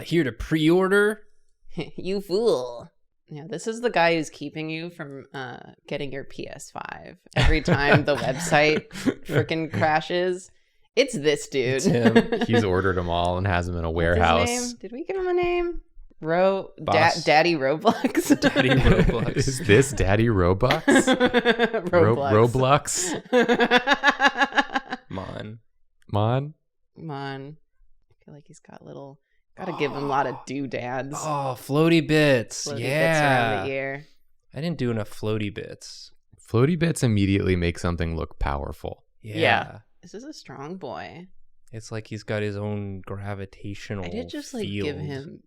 [SPEAKER 3] Here to pre-order.
[SPEAKER 2] You fool. Yeah, this is the guy who's keeping you from getting your PS5. Every time the website freaking crashes, it's this dude.
[SPEAKER 3] It's him.
[SPEAKER 1] He's ordered them all and has them in a
[SPEAKER 2] What's his
[SPEAKER 1] warehouse.
[SPEAKER 2] name? Did we give him a name? Daddy Roblox.
[SPEAKER 3] Daddy Roblox.
[SPEAKER 1] Is this Daddy Robux?
[SPEAKER 2] Roblox.
[SPEAKER 1] Roblox?
[SPEAKER 3] Mon.
[SPEAKER 1] Mon?
[SPEAKER 2] Come on. I feel like he's got gotta give him a lot of doodads.
[SPEAKER 3] Oh, floaty bits.
[SPEAKER 2] Floaty
[SPEAKER 3] Yeah.
[SPEAKER 2] bits around the ear.
[SPEAKER 3] I didn't do enough floaty bits.
[SPEAKER 1] Floaty bits immediately make something look powerful.
[SPEAKER 3] Yeah.
[SPEAKER 2] This is a strong boy.
[SPEAKER 3] It's like he's got his own gravitational
[SPEAKER 2] I did just
[SPEAKER 3] field.
[SPEAKER 2] give him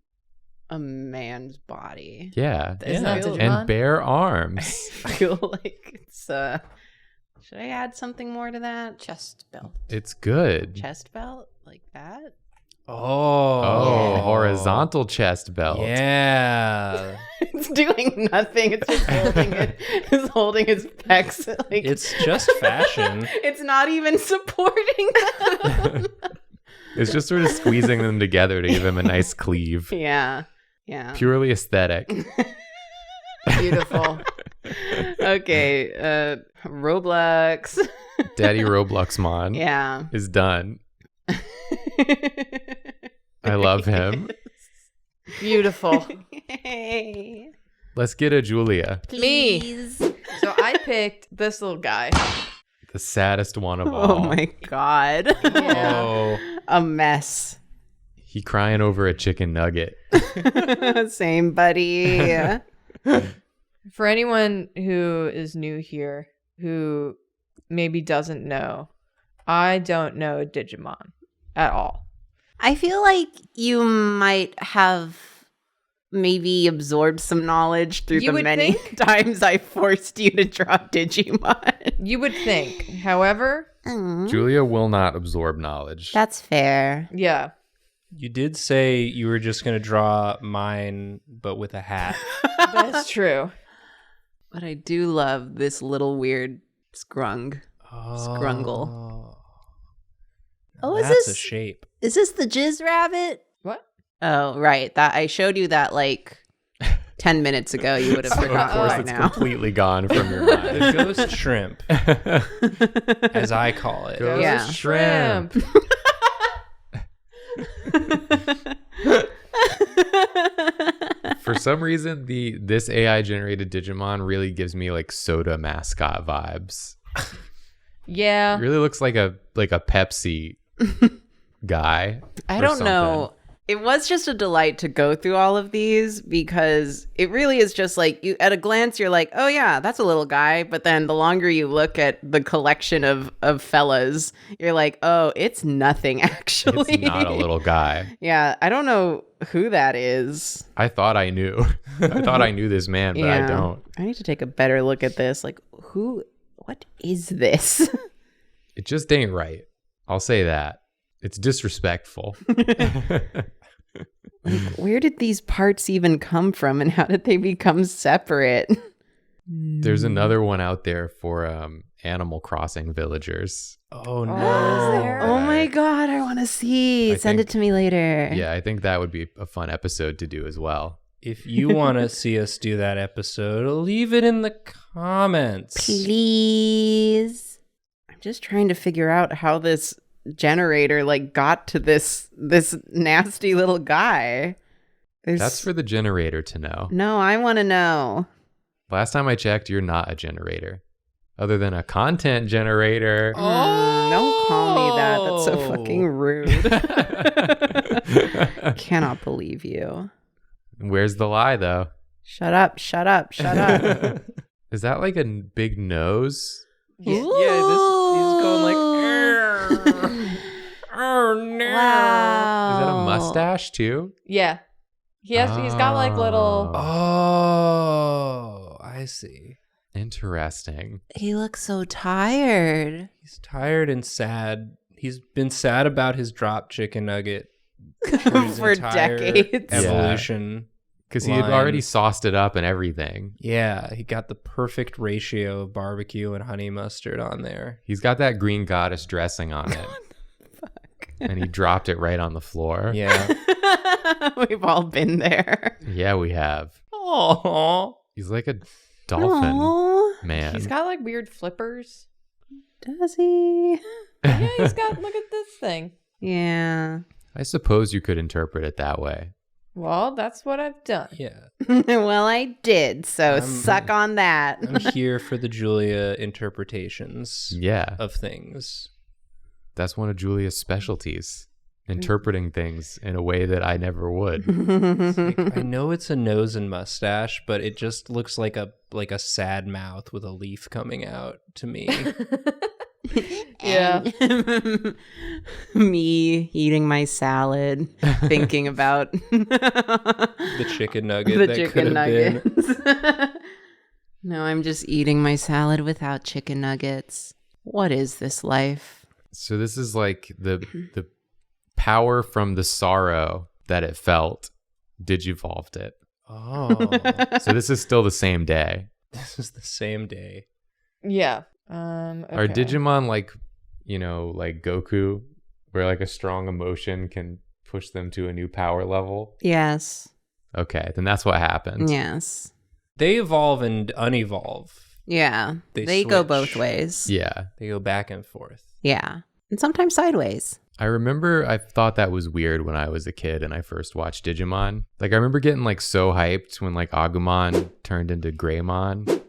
[SPEAKER 2] a man's body.
[SPEAKER 1] Yeah.
[SPEAKER 5] Isn't that
[SPEAKER 2] feel-
[SPEAKER 5] Digimon?
[SPEAKER 1] And bare arms.
[SPEAKER 2] I feel like it's should I add something more to that?
[SPEAKER 5] Chest belt.
[SPEAKER 1] It's good.
[SPEAKER 2] Chest belt? Like that?
[SPEAKER 3] Oh.
[SPEAKER 1] Oh,
[SPEAKER 2] Yeah.
[SPEAKER 1] horizontal chest belt.
[SPEAKER 3] Yeah.
[SPEAKER 2] It's doing nothing. It's just holding it. It's holding his pecs.
[SPEAKER 3] It's just fashion.
[SPEAKER 2] It's not even supporting them.
[SPEAKER 1] It's just sort of squeezing them together to give him a nice cleave.
[SPEAKER 2] Yeah. Yeah.
[SPEAKER 1] Purely aesthetic.
[SPEAKER 2] Beautiful. Okay. Roblox.
[SPEAKER 1] Daddy Robloxmon
[SPEAKER 2] Yeah.
[SPEAKER 1] is done. I love him.
[SPEAKER 4] Beautiful.
[SPEAKER 2] Hey.
[SPEAKER 1] Let's get a Julia.
[SPEAKER 4] Me. So I picked this little guy.
[SPEAKER 1] The saddest one of all.
[SPEAKER 2] Oh my God.
[SPEAKER 4] Yeah.
[SPEAKER 3] Oh,
[SPEAKER 2] A mess.
[SPEAKER 1] He crying over a chicken nugget.
[SPEAKER 2] Same, buddy.
[SPEAKER 4] For anyone who is new here, who maybe doesn't know, I don't know Digimon at all.
[SPEAKER 2] I feel like you might have maybe absorbed some knowledge through
[SPEAKER 4] You
[SPEAKER 2] the
[SPEAKER 4] would
[SPEAKER 2] many
[SPEAKER 4] think?
[SPEAKER 2] times I forced you to draw Digimon.
[SPEAKER 4] You would think. However,
[SPEAKER 1] Julia will not absorb knowledge.
[SPEAKER 2] That's fair.
[SPEAKER 4] yeah.
[SPEAKER 3] you did say you were just going to draw mine, but with a hat.
[SPEAKER 4] That's true.
[SPEAKER 2] But I do love this little weird scrungle. Oh, is
[SPEAKER 3] That's
[SPEAKER 2] this
[SPEAKER 3] a shape.
[SPEAKER 2] Is this the jizz rabbit?
[SPEAKER 4] What?
[SPEAKER 2] Oh, right. That I showed you that like 10 minutes ago. You would have
[SPEAKER 1] So of
[SPEAKER 2] forgotten
[SPEAKER 1] course
[SPEAKER 2] by
[SPEAKER 1] it's
[SPEAKER 2] now.
[SPEAKER 1] completely gone from your mind.
[SPEAKER 3] The ghost shrimp, as I call it.
[SPEAKER 1] Ghost
[SPEAKER 2] Yeah.
[SPEAKER 1] shrimp. For some reason, this AI generated Digimon really gives me like soda mascot vibes.
[SPEAKER 4] Yeah.
[SPEAKER 1] It really looks like a Pepsi guy.
[SPEAKER 2] I
[SPEAKER 1] or
[SPEAKER 2] don't know. It was just a delight to go through all of these because it really is just like you at a glance you're like, oh yeah, that's a little guy. But then the longer you look at the collection of fellas, you're like, oh, it's nothing actually.
[SPEAKER 1] It's not a little guy.
[SPEAKER 2] Yeah, I don't know who that is.
[SPEAKER 1] I thought I knew. I thought I knew this man, but I don't.
[SPEAKER 2] I need to take a better look at this. Like, what is this?
[SPEAKER 1] It just ain't right. I'll say that. It's disrespectful.
[SPEAKER 2] Where did these parts even come from and how did they become separate?
[SPEAKER 1] There's another one out there for Animal Crossing villagers.
[SPEAKER 3] Oh no!
[SPEAKER 4] is there?
[SPEAKER 2] Oh my God, I want to see.
[SPEAKER 1] I
[SPEAKER 2] Send
[SPEAKER 1] think-
[SPEAKER 2] it to me later.
[SPEAKER 1] Yeah, I think that would be a fun episode to do as well.
[SPEAKER 3] If you want to see us do that episode, leave it in the comments.
[SPEAKER 2] Please. I'm just trying to figure out how this generator like got to this nasty little guy.
[SPEAKER 1] That's for the generator to know.
[SPEAKER 2] No, I want to know.
[SPEAKER 1] Last time I checked, you're not a generator. Other than a content generator.
[SPEAKER 2] Don't call me that. That's so
[SPEAKER 3] Oh.
[SPEAKER 2] fucking rude. Cannot believe you.
[SPEAKER 1] Where's the lie, though?
[SPEAKER 2] Shut up, shut up, shut up.
[SPEAKER 1] Is that like a big nose?
[SPEAKER 3] Yeah, he's going like. Oh no!
[SPEAKER 2] Wow.
[SPEAKER 1] Is that a mustache too?
[SPEAKER 4] Yeah. He's got like little.
[SPEAKER 3] Oh, I see.
[SPEAKER 1] Interesting.
[SPEAKER 2] He looks so tired.
[SPEAKER 3] He's tired and sad. He's been sad about his drop chicken nugget his
[SPEAKER 2] For
[SPEAKER 3] entire
[SPEAKER 2] decades.
[SPEAKER 3] Evolution.
[SPEAKER 1] Because he had
[SPEAKER 3] line.
[SPEAKER 1] already sauced it up and everything.
[SPEAKER 3] Yeah, he got the perfect ratio of barbecue and honey mustard on there.
[SPEAKER 1] He's got that green goddess dressing on it. And he dropped it right on the floor.
[SPEAKER 3] Yeah.
[SPEAKER 2] We've all been there.
[SPEAKER 1] Yeah, we have.
[SPEAKER 3] Oh,
[SPEAKER 1] He's like a dolphin
[SPEAKER 2] Aw,
[SPEAKER 1] man.
[SPEAKER 4] He's got like weird flippers.
[SPEAKER 2] does he?
[SPEAKER 4] Yeah, he's got. Look at this thing.
[SPEAKER 2] Yeah.
[SPEAKER 1] I suppose you could interpret it that way.
[SPEAKER 4] Well, that's what I've done.
[SPEAKER 3] yeah.
[SPEAKER 2] Well, I did. So
[SPEAKER 3] I'm-
[SPEAKER 2] suck on that.
[SPEAKER 3] I'm here for the Julia interpretations
[SPEAKER 1] Yeah,
[SPEAKER 3] of things.
[SPEAKER 1] that's one of Julia's specialties. Interpreting things in a way that I never would.
[SPEAKER 3] I know it's a nose and mustache, but it just looks like a sad mouth with a leaf coming out to me.
[SPEAKER 4] Yeah.
[SPEAKER 2] And me eating my salad, thinking about
[SPEAKER 3] The chicken nugget
[SPEAKER 2] the
[SPEAKER 3] that could
[SPEAKER 2] chicken
[SPEAKER 3] have been.
[SPEAKER 2] nuggets. No, I'm just eating my salad without chicken nuggets. What is this life?
[SPEAKER 1] So this is like the power from the sorrow that it felt digivolved it.
[SPEAKER 3] Oh,
[SPEAKER 1] So this is still the same day.
[SPEAKER 3] this is the same day.
[SPEAKER 4] Yeah.
[SPEAKER 1] Are
[SPEAKER 4] Okay.
[SPEAKER 1] Digimon like Goku, where like a strong emotion can push them to a new power level?
[SPEAKER 2] Yes.
[SPEAKER 1] Okay, then that's what happened.
[SPEAKER 2] Yes.
[SPEAKER 3] They evolve and unevolve.
[SPEAKER 2] Yeah.
[SPEAKER 3] They
[SPEAKER 2] They go
[SPEAKER 3] switch.
[SPEAKER 2] both ways.
[SPEAKER 1] Yeah.
[SPEAKER 3] They go back and forth.
[SPEAKER 2] Yeah. And sometimes sideways.
[SPEAKER 1] I remember I thought that was weird when I was a kid and I first watched Digimon. Like I remember getting like so hyped when like Agumon turned into Greymon.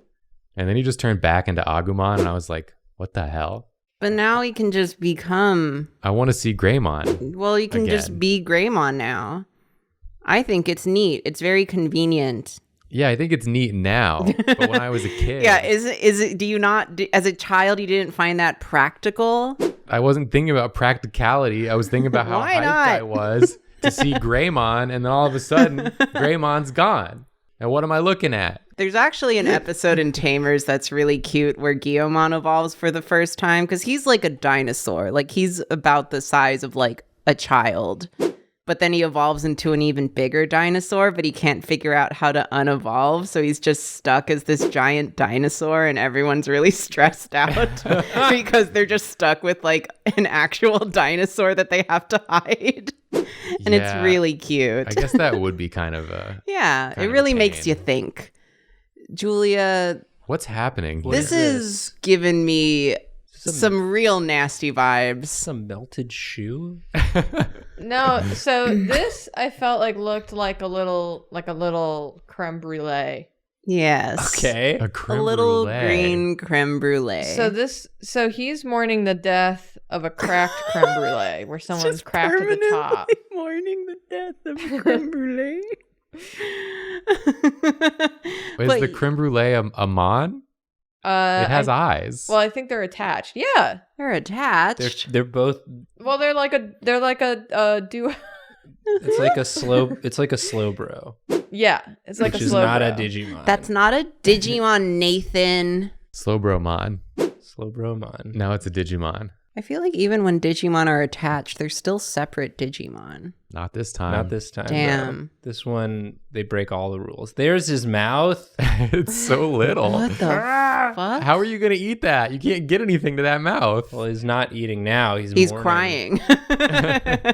[SPEAKER 1] And then he just turned back into Agumon and I was like, what the hell?
[SPEAKER 2] But now he can just become...
[SPEAKER 1] I want to see Greymon.
[SPEAKER 2] Well, you can just be Greymon now. I think it's neat. It's very convenient.
[SPEAKER 1] Yeah, I think it's neat now. But when I was a kid...
[SPEAKER 2] Yeah, is it? Do you not... As a child, you didn't find that practical?
[SPEAKER 1] I wasn't thinking about practicality. I was thinking about how
[SPEAKER 2] Why
[SPEAKER 1] hyped
[SPEAKER 2] not?
[SPEAKER 1] I was to see Greymon. And then all of a sudden, Greymon's gone. And what am I looking at?
[SPEAKER 2] There's actually an episode in Tamers that's really cute where Guillaumon evolves for the first time because he's like a dinosaur. Like he's about the size of like a child. But then he evolves into an even bigger dinosaur, but he can't figure out how to unevolve. So he's just stuck as this giant dinosaur and everyone's really stressed out because they're just stuck with like an actual dinosaur that they have to hide. And it's really cute.
[SPEAKER 1] I guess that would be kind of a...
[SPEAKER 2] Yeah,
[SPEAKER 1] kind
[SPEAKER 2] it
[SPEAKER 1] of a
[SPEAKER 2] really makes
[SPEAKER 1] pain.
[SPEAKER 2] you think. Julia,
[SPEAKER 1] What's happening here?
[SPEAKER 2] this is giving me some real nasty vibes.
[SPEAKER 3] Some melted shoe?
[SPEAKER 4] No, so this I felt like looked like a little creme brulee.
[SPEAKER 2] Yes.
[SPEAKER 3] Okay.
[SPEAKER 1] a
[SPEAKER 2] A
[SPEAKER 1] creme
[SPEAKER 2] little
[SPEAKER 1] brulee.
[SPEAKER 2] green creme brulee.
[SPEAKER 4] So he's mourning the death of a cracked creme brulee, where someone's
[SPEAKER 2] Just
[SPEAKER 4] cracked at the top.
[SPEAKER 2] permanently mourning the death of a creme brulee.
[SPEAKER 1] Is the creme brulee a mon? It has eyes.
[SPEAKER 4] Well, I think they're attached. Yeah.
[SPEAKER 2] They're attached.
[SPEAKER 3] They're both.
[SPEAKER 4] Well, they're like a duo.
[SPEAKER 3] It's like a slow bro.
[SPEAKER 4] Yeah, it's like
[SPEAKER 3] Which
[SPEAKER 4] a
[SPEAKER 3] is
[SPEAKER 4] slow
[SPEAKER 3] not
[SPEAKER 4] bro.
[SPEAKER 3] a Digimon.
[SPEAKER 2] That's not a Digimon, Nathan.
[SPEAKER 1] Slowbromon.
[SPEAKER 3] slow bromon.
[SPEAKER 1] Now it's a Digimon.
[SPEAKER 2] I feel like even when Digimon are attached, they're still separate Digimon.
[SPEAKER 1] Not this time.
[SPEAKER 3] Not this time.
[SPEAKER 2] Damn.
[SPEAKER 3] though. This one, they break all the rules. There's his mouth.
[SPEAKER 1] It's so little.
[SPEAKER 2] What the fuck?
[SPEAKER 1] How are you going to eat that? You can't get anything to that mouth.
[SPEAKER 3] Well, he's not eating now. He's mourning.
[SPEAKER 2] crying.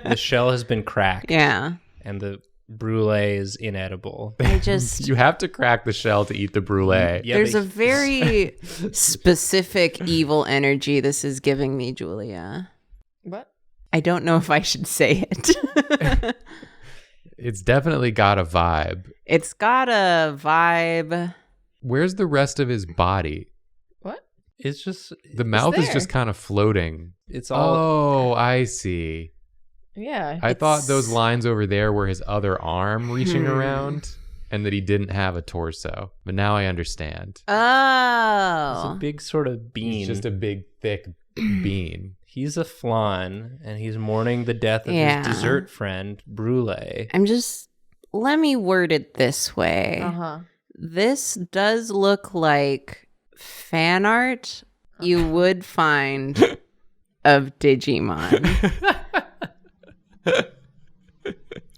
[SPEAKER 3] The shell has been cracked.
[SPEAKER 2] Yeah.
[SPEAKER 3] And the brulee is inedible.
[SPEAKER 2] I just...
[SPEAKER 1] You have to crack the shell to eat the brulee.
[SPEAKER 3] Yeah,
[SPEAKER 2] There's
[SPEAKER 3] they-
[SPEAKER 2] a very specific evil energy this is giving me, Julia.
[SPEAKER 4] What?
[SPEAKER 2] I don't know if I should say it.
[SPEAKER 1] It's definitely got a vibe.
[SPEAKER 2] It's got a vibe.
[SPEAKER 1] Where's the rest of his body?
[SPEAKER 4] What?
[SPEAKER 3] It's just
[SPEAKER 1] The mouth is
[SPEAKER 4] there.
[SPEAKER 1] just kind of floating.
[SPEAKER 3] it's all
[SPEAKER 1] Oh, I see.
[SPEAKER 4] Yeah.
[SPEAKER 1] I thought those
[SPEAKER 2] It's-
[SPEAKER 1] lines over there were his other arm reaching around and that he didn't have a torso. But now I understand.
[SPEAKER 3] it's a
[SPEAKER 2] Oh.
[SPEAKER 3] big sort of bean.
[SPEAKER 1] He's just a big, thick bean.
[SPEAKER 3] He's a flan, and he's mourning the death of
[SPEAKER 2] Yeah.
[SPEAKER 3] his dessert friend, Brulee.
[SPEAKER 2] I'm just... Let me word it this way.
[SPEAKER 4] Uh-huh.
[SPEAKER 2] This does look like fan art you would find of Digimon.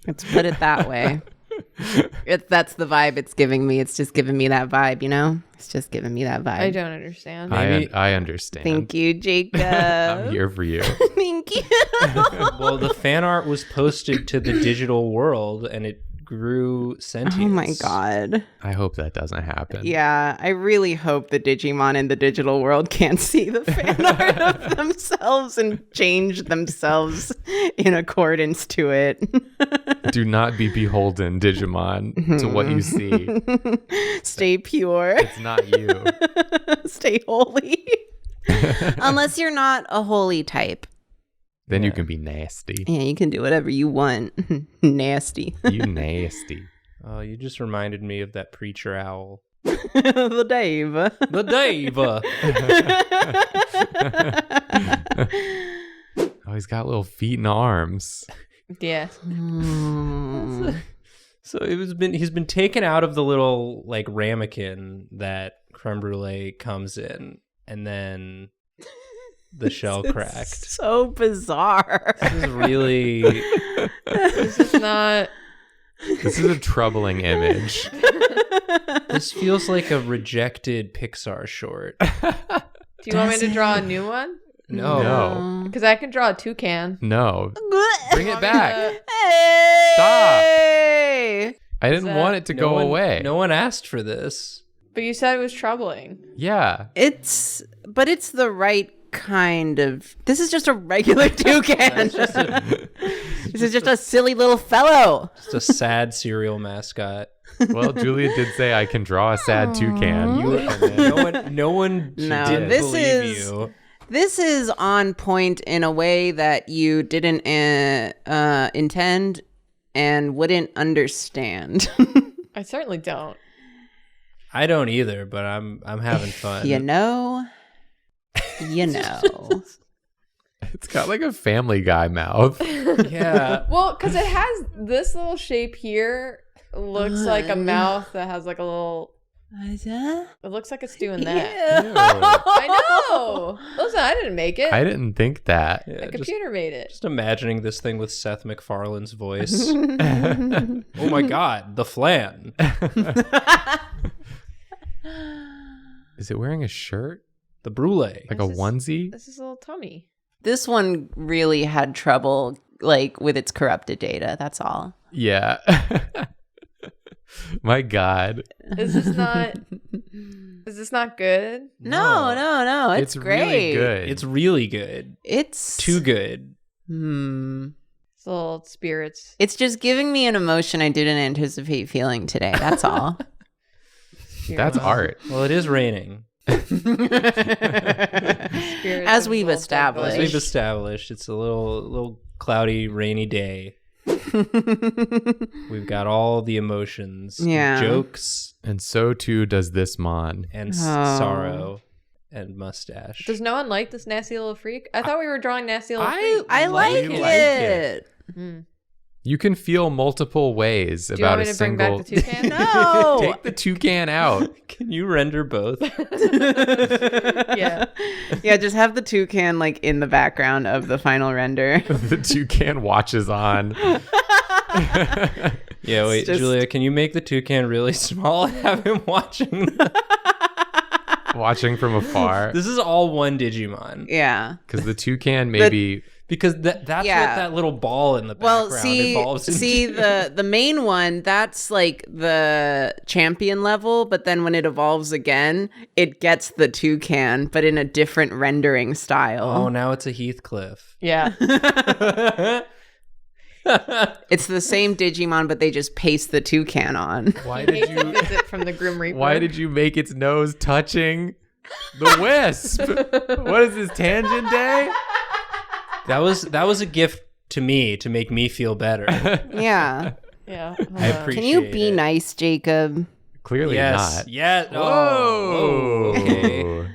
[SPEAKER 2] Let's put it that way. That's the vibe it's giving me. It's just giving me that vibe, you know? It's just giving me that vibe.
[SPEAKER 4] I don't understand.
[SPEAKER 3] Maybe-
[SPEAKER 1] I understand.
[SPEAKER 2] Thank you, Jacob.
[SPEAKER 1] I'm here for you.
[SPEAKER 2] Thank you.
[SPEAKER 3] Well, the fan art was posted to the digital world, and it grew sentience.
[SPEAKER 2] Oh my god.
[SPEAKER 1] I hope that doesn't happen.
[SPEAKER 2] Yeah, I really hope the Digimon in the digital world can't see the fan art of themselves and change themselves in accordance to it.
[SPEAKER 1] Do not be beholden, Digimon, to what you see.
[SPEAKER 2] Stay pure.
[SPEAKER 1] It's not you.
[SPEAKER 2] Stay holy. Unless you're not a holy type.
[SPEAKER 1] Then you can be nasty.
[SPEAKER 2] Yeah, you can do whatever you want. Nasty.
[SPEAKER 1] You nasty.
[SPEAKER 3] Oh, you just reminded me of that preacher owl.
[SPEAKER 2] The Dave.
[SPEAKER 3] The Dave!
[SPEAKER 1] Oh, he's got little feet and arms.
[SPEAKER 4] Yeah.
[SPEAKER 3] So he's been taken out of the little like ramekin that creme brulee comes in, and then the shell cracked.
[SPEAKER 2] So bizarre.
[SPEAKER 3] This is really
[SPEAKER 4] This is not.
[SPEAKER 1] This is a troubling image.
[SPEAKER 3] this feels like a rejected Pixar short.
[SPEAKER 4] Do you want me to draw a new one?
[SPEAKER 1] No.
[SPEAKER 4] Because I can draw a toucan.
[SPEAKER 1] No. Bring it back.
[SPEAKER 2] Hey!
[SPEAKER 1] Stop. I didn't
[SPEAKER 4] that-
[SPEAKER 1] want it to
[SPEAKER 3] No
[SPEAKER 1] go
[SPEAKER 3] one-
[SPEAKER 1] away.
[SPEAKER 3] No one asked for this.
[SPEAKER 4] But you said it was troubling.
[SPEAKER 1] Yeah.
[SPEAKER 2] But it's the right This is just a regular toucan. This is just a silly little fellow.
[SPEAKER 3] Just a sad cereal mascot.
[SPEAKER 1] Well, Julia did say I can draw a sad toucan.
[SPEAKER 3] No one didn't believe you.
[SPEAKER 2] This is on point in a way that you didn't intend and wouldn't understand.
[SPEAKER 4] I certainly don't.
[SPEAKER 3] I don't either, but I'm having fun.
[SPEAKER 2] You know.
[SPEAKER 1] It's got like a Family Guy mouth.
[SPEAKER 3] Yeah.
[SPEAKER 4] Well, because it has this little shape here. Looks like a mouth that has like a little. It looks like it's doing that.
[SPEAKER 1] Ew.
[SPEAKER 4] I know. Listen, I didn't make it.
[SPEAKER 1] I didn't think that.
[SPEAKER 3] Yeah,
[SPEAKER 4] the computer made it.
[SPEAKER 3] Just imagining this thing with Seth MacFarlane's voice. Oh my God, the flan.
[SPEAKER 1] Is it wearing a shirt?
[SPEAKER 3] The brulee.
[SPEAKER 1] Like a onesie?
[SPEAKER 4] This is a little tummy.
[SPEAKER 2] This one really had trouble like with its corrupted data. That's all.
[SPEAKER 1] Yeah. My God.
[SPEAKER 4] Is this not good?
[SPEAKER 2] No. It's great.
[SPEAKER 1] Really good.
[SPEAKER 3] It's really good.
[SPEAKER 2] It's
[SPEAKER 3] Too good.
[SPEAKER 4] It's little spirits.
[SPEAKER 2] It's just giving me an emotion I didn't anticipate feeling today. That's all.
[SPEAKER 1] That's art.
[SPEAKER 3] Well, it is raining.
[SPEAKER 2] As we've established.
[SPEAKER 3] It's a little cloudy, rainy day. We've got all the emotions, jokes,
[SPEAKER 1] And so too does this mon.
[SPEAKER 3] and sorrow and mustache.
[SPEAKER 4] Does no one like this nasty little freak? I thought we were drawing nasty little freak.
[SPEAKER 2] I like
[SPEAKER 1] like
[SPEAKER 2] it.
[SPEAKER 1] You can feel multiple ways
[SPEAKER 4] Do you
[SPEAKER 1] about
[SPEAKER 4] want me
[SPEAKER 1] a
[SPEAKER 4] to bring
[SPEAKER 1] single.
[SPEAKER 4] back the toucan?
[SPEAKER 2] No.
[SPEAKER 1] Take the toucan out.
[SPEAKER 3] Can you render both?
[SPEAKER 4] Yeah.
[SPEAKER 2] Yeah, just have the toucan like in the background of the final render.
[SPEAKER 1] The toucan watches on.
[SPEAKER 3] Yeah, wait,
[SPEAKER 2] just-
[SPEAKER 3] Julia, can you make the toucan really small and have him watching?
[SPEAKER 1] Watching from afar.
[SPEAKER 3] This is all one Digimon.
[SPEAKER 2] Yeah.
[SPEAKER 1] Because the toucan maybe.
[SPEAKER 3] Because that's what that little ball in the background evolves into.
[SPEAKER 2] the main one, that's like the champion level, but then when it evolves again, it gets the toucan, but in a different rendering style.
[SPEAKER 3] Oh, now it's a Heathcliff.
[SPEAKER 4] Yeah.
[SPEAKER 2] It's the same Digimon, but they just paste the toucan on.
[SPEAKER 1] Why did you?
[SPEAKER 4] Visit from the Grim Reaper.
[SPEAKER 1] Why did you make its nose touching the wisp? What is this, Tangent Day?
[SPEAKER 3] That was a gift to me to make me feel better.
[SPEAKER 2] Yeah.
[SPEAKER 4] Yeah.
[SPEAKER 3] I appreciate
[SPEAKER 2] Can you be
[SPEAKER 3] it.
[SPEAKER 2] nice, Jacob?
[SPEAKER 1] Clearly
[SPEAKER 3] Yes.
[SPEAKER 1] not.
[SPEAKER 3] Yeah.
[SPEAKER 1] Whoa.
[SPEAKER 3] Oh, okay.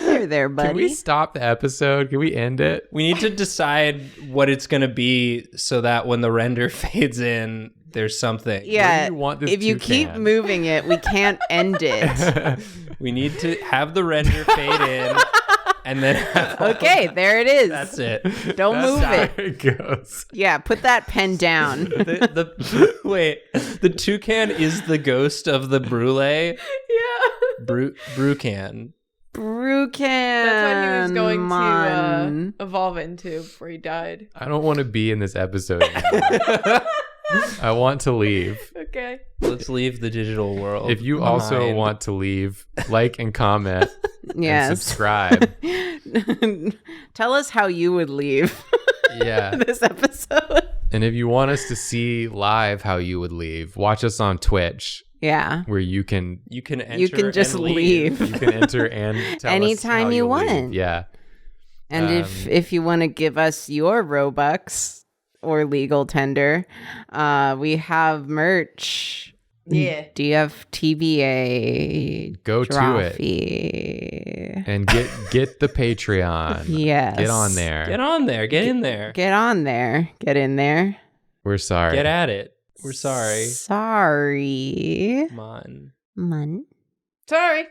[SPEAKER 2] You're there, buddy.
[SPEAKER 1] Can we stop the episode? Can we end it?
[SPEAKER 3] We need to decide what it's going to be so that when the render fades in, there's something.
[SPEAKER 2] Yeah.
[SPEAKER 1] Where do you want this
[SPEAKER 2] if you keep
[SPEAKER 1] toucan?
[SPEAKER 2] moving it, we can't end it.
[SPEAKER 3] We need to have the render fade in and then
[SPEAKER 2] Okay, there it is.
[SPEAKER 3] that's it.
[SPEAKER 2] Don't
[SPEAKER 1] That's
[SPEAKER 2] move
[SPEAKER 1] how
[SPEAKER 2] it.
[SPEAKER 1] it goes.
[SPEAKER 2] Yeah, put that pen down.
[SPEAKER 3] Wait, the toucan is the ghost of the brulee?
[SPEAKER 4] Yeah.
[SPEAKER 3] Brucan.
[SPEAKER 2] Brucan.
[SPEAKER 4] That's what he was going
[SPEAKER 2] Mon.
[SPEAKER 4] to evolve into before he died.
[SPEAKER 1] I don't want to be in this episode anymore. I want to leave.
[SPEAKER 4] Okay.
[SPEAKER 3] Let's leave the digital world.
[SPEAKER 1] If you also
[SPEAKER 3] behind.
[SPEAKER 1] want to leave, like and comment and
[SPEAKER 2] Yes.
[SPEAKER 1] subscribe.
[SPEAKER 2] Tell us how you would leave
[SPEAKER 1] Yeah.
[SPEAKER 2] this episode.
[SPEAKER 1] And if you want us to see live how you would leave, watch us on Twitch
[SPEAKER 2] Yeah.
[SPEAKER 1] where you can
[SPEAKER 3] enter
[SPEAKER 2] just
[SPEAKER 3] and
[SPEAKER 2] leave.
[SPEAKER 1] you can enter and tell us
[SPEAKER 2] Anytime
[SPEAKER 1] how
[SPEAKER 2] you
[SPEAKER 1] you'll leave.
[SPEAKER 2] want.
[SPEAKER 1] Yeah.
[SPEAKER 2] And if you want to give us your Robux or legal tender, we have merch.
[SPEAKER 4] Yeah.
[SPEAKER 2] DFTBA.
[SPEAKER 1] Go to it
[SPEAKER 2] Drawfee.
[SPEAKER 1] and get the Patreon.
[SPEAKER 2] Yes.
[SPEAKER 1] Get on there.
[SPEAKER 3] Get on there. Get in there.
[SPEAKER 2] Get on there. Get in there.
[SPEAKER 1] We're sorry.
[SPEAKER 3] Get at it. We're sorry.
[SPEAKER 2] Sorry.
[SPEAKER 3] Come on.
[SPEAKER 2] Mon.
[SPEAKER 4] Sorry.